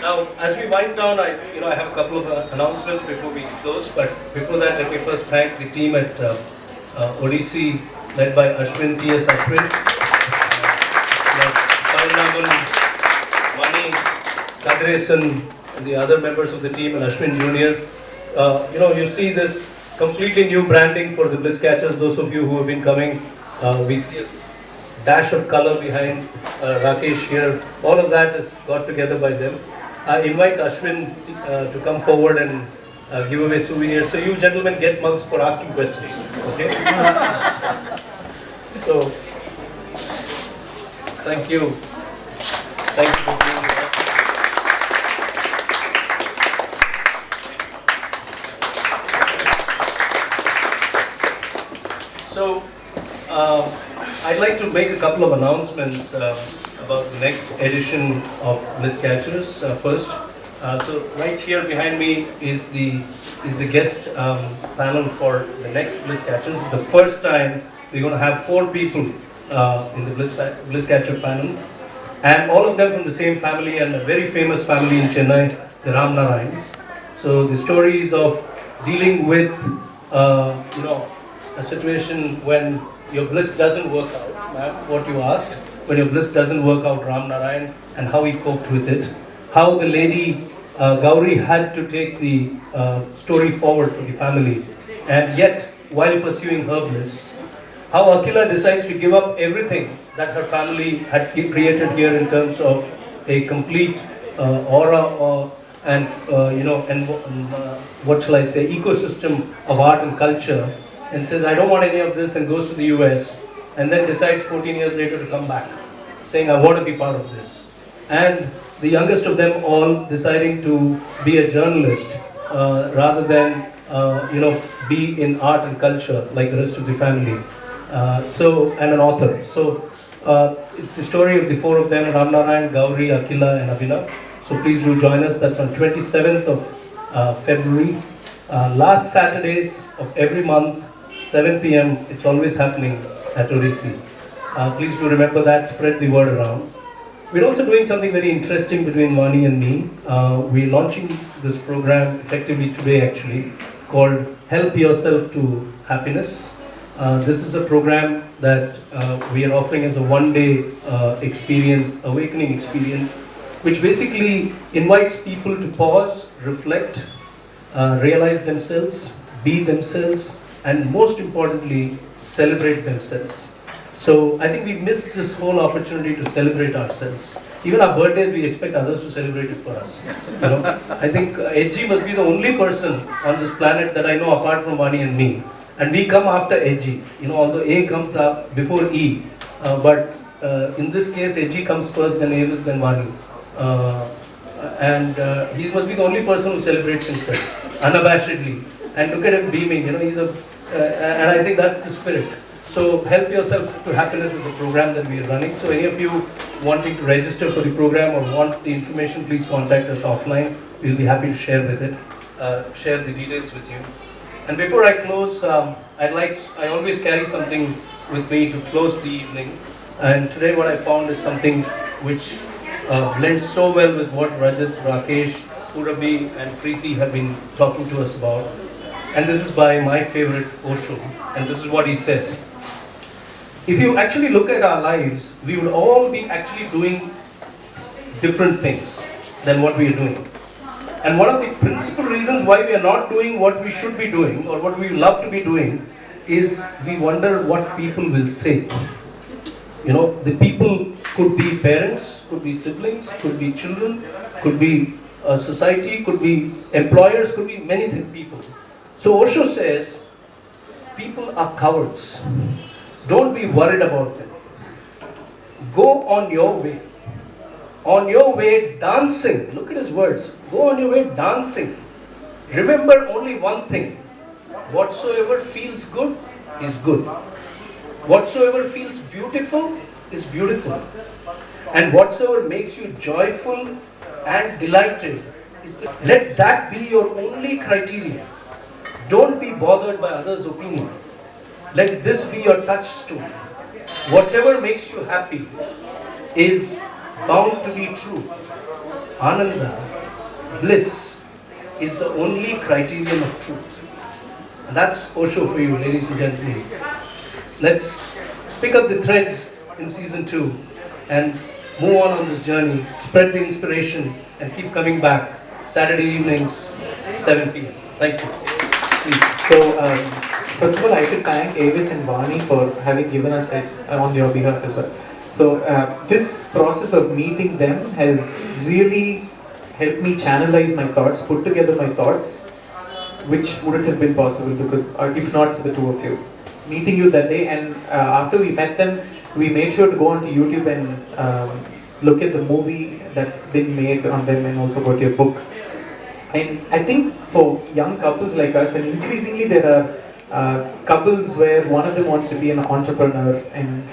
Now, as we wind down, I have a couple of announcements before we close, but before that, let me first thank the team at Odyssey, led by Ashwin, T.S. Ashwin, Mani, Kadresan, and the other members of the team, and Ashwin Jr. You see this completely new branding for the Bliss Catchers. Those of you who have been coming, we see a dash of color behind Rakesh here. All of that is got together by them. I invite Ashwin to come forward and give away souvenirs. So you gentlemen get mugs for asking questions, okay? So, thank you. Thank you for being with us. So, I'd like to make a couple of announcements about the next edition of Bliss Catchers. First, so right here behind me is the guest panel for the next Bliss Catchers. The first time we're going to have 4 people in the Bliss Catcher panel, and all of them from the same family and a very famous family in Chennai, the Ram Narayans. So the stories of dealing with a situation when your bliss doesn't work out, ma'am, what you asked, when your bliss doesn't work out, Ram Narayan, and how he coped with it, how the lady Gauri had to take the story forward for the family, and yet, while pursuing her bliss, how Akila decides to give up everything that her family had created here in terms of a complete aura and what shall I say, ecosystem of art and culture, and says, I don't want any of this, and goes to the US, and then decides 14 years later to come back, saying, I want to be part of this. And the youngest of them all deciding to be a journalist rather than be in art and culture like the rest of the family. And an author. So it's the story of the four of them, Ram Narayan, Gauri, Akila and Abhinav. So please do join us. That's on 27th of February. Last Saturdays of every month, 7 p.m. It's always happening at Odyssey. Please do remember that, spread the word around. We're also doing something very interesting between Vani and me. We're launching this program effectively today actually, called Help Yourself to Happiness. This is a program that we are offering as a one-day experience, awakening experience, which basically invites people to pause, reflect, realize themselves, be themselves, and most importantly, celebrate themselves. So I think we missed this whole opportunity to celebrate ourselves. Even our birthdays, we expect others to celebrate it for us. I think Edgy must be the only person on this planet that I know apart from Vani and me. And we come after Edgy. Although A comes up before E. But in this case, Edgy comes first, then AVIS, then Vani. He must be the only person who celebrates himself, unabashedly. And look at him beaming, and I think that's the spirit. So Help Yourself to Happiness is a program that we are running. So any of you wanting to register for the program or want the information, please contact us offline. We'll be happy to share the details with you. And before I close, I always carry something with me to close the evening. And today what I found is something which blends so well with what Rajat, Rakesh, Purabi and Preeti have been talking to us about. And this is by my favorite Osho. And this is what he says. If you actually look at our lives, we would all be actually doing different things than what we are doing. And one of the principal reasons why we are not doing what we should be doing or what we love to be doing is we wonder what people will say. The people could be parents, could be siblings, could be children, could be a society, could be employers, could be many people. So Osho says, people are cowards. Don't be worried about them. Go on your way. On your way dancing. Look at his words. Go on your way dancing. Remember only one thing. Whatsoever feels good is good. Whatsoever feels beautiful is beautiful. And whatsoever makes you joyful and delighted is the... Let that be your only criteria. Don't be bothered by others' opinion. Let this be your touchstone. Whatever makes you happy is bound to be true. Ananda, bliss, is the only criterion of truth. And that's Osho for you, ladies and gentlemen. Let's pick up the threads in season 2 and move on this journey, spread the inspiration, and keep coming back Saturday evenings, 7 p.m. Thank you. So, first of all, I should thank AVIS and Vani for having given us on your behalf as well. So, this process of meeting them has really helped me channelize my thoughts, put together my thoughts, which wouldn't have been possible because, if not for the two of you. Meeting you that day, and after we met them, we made sure to go onto YouTube and look at the movie that's been made on them and also got your book. And I think for young couples like us, and increasingly there are couples where one of them wants to be an entrepreneur, and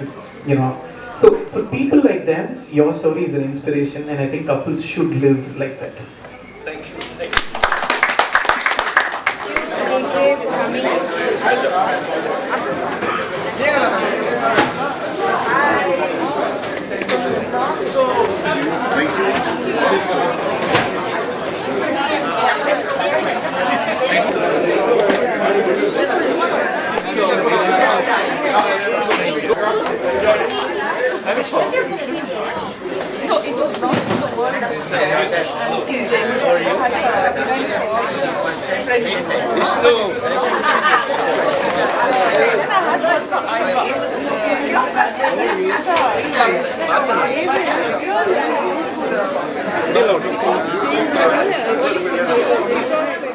so for people like them, your story is an inspiration, and I think couples should live like that. Thank you. Thank you. So, No, it was launched in the world of Vishnu.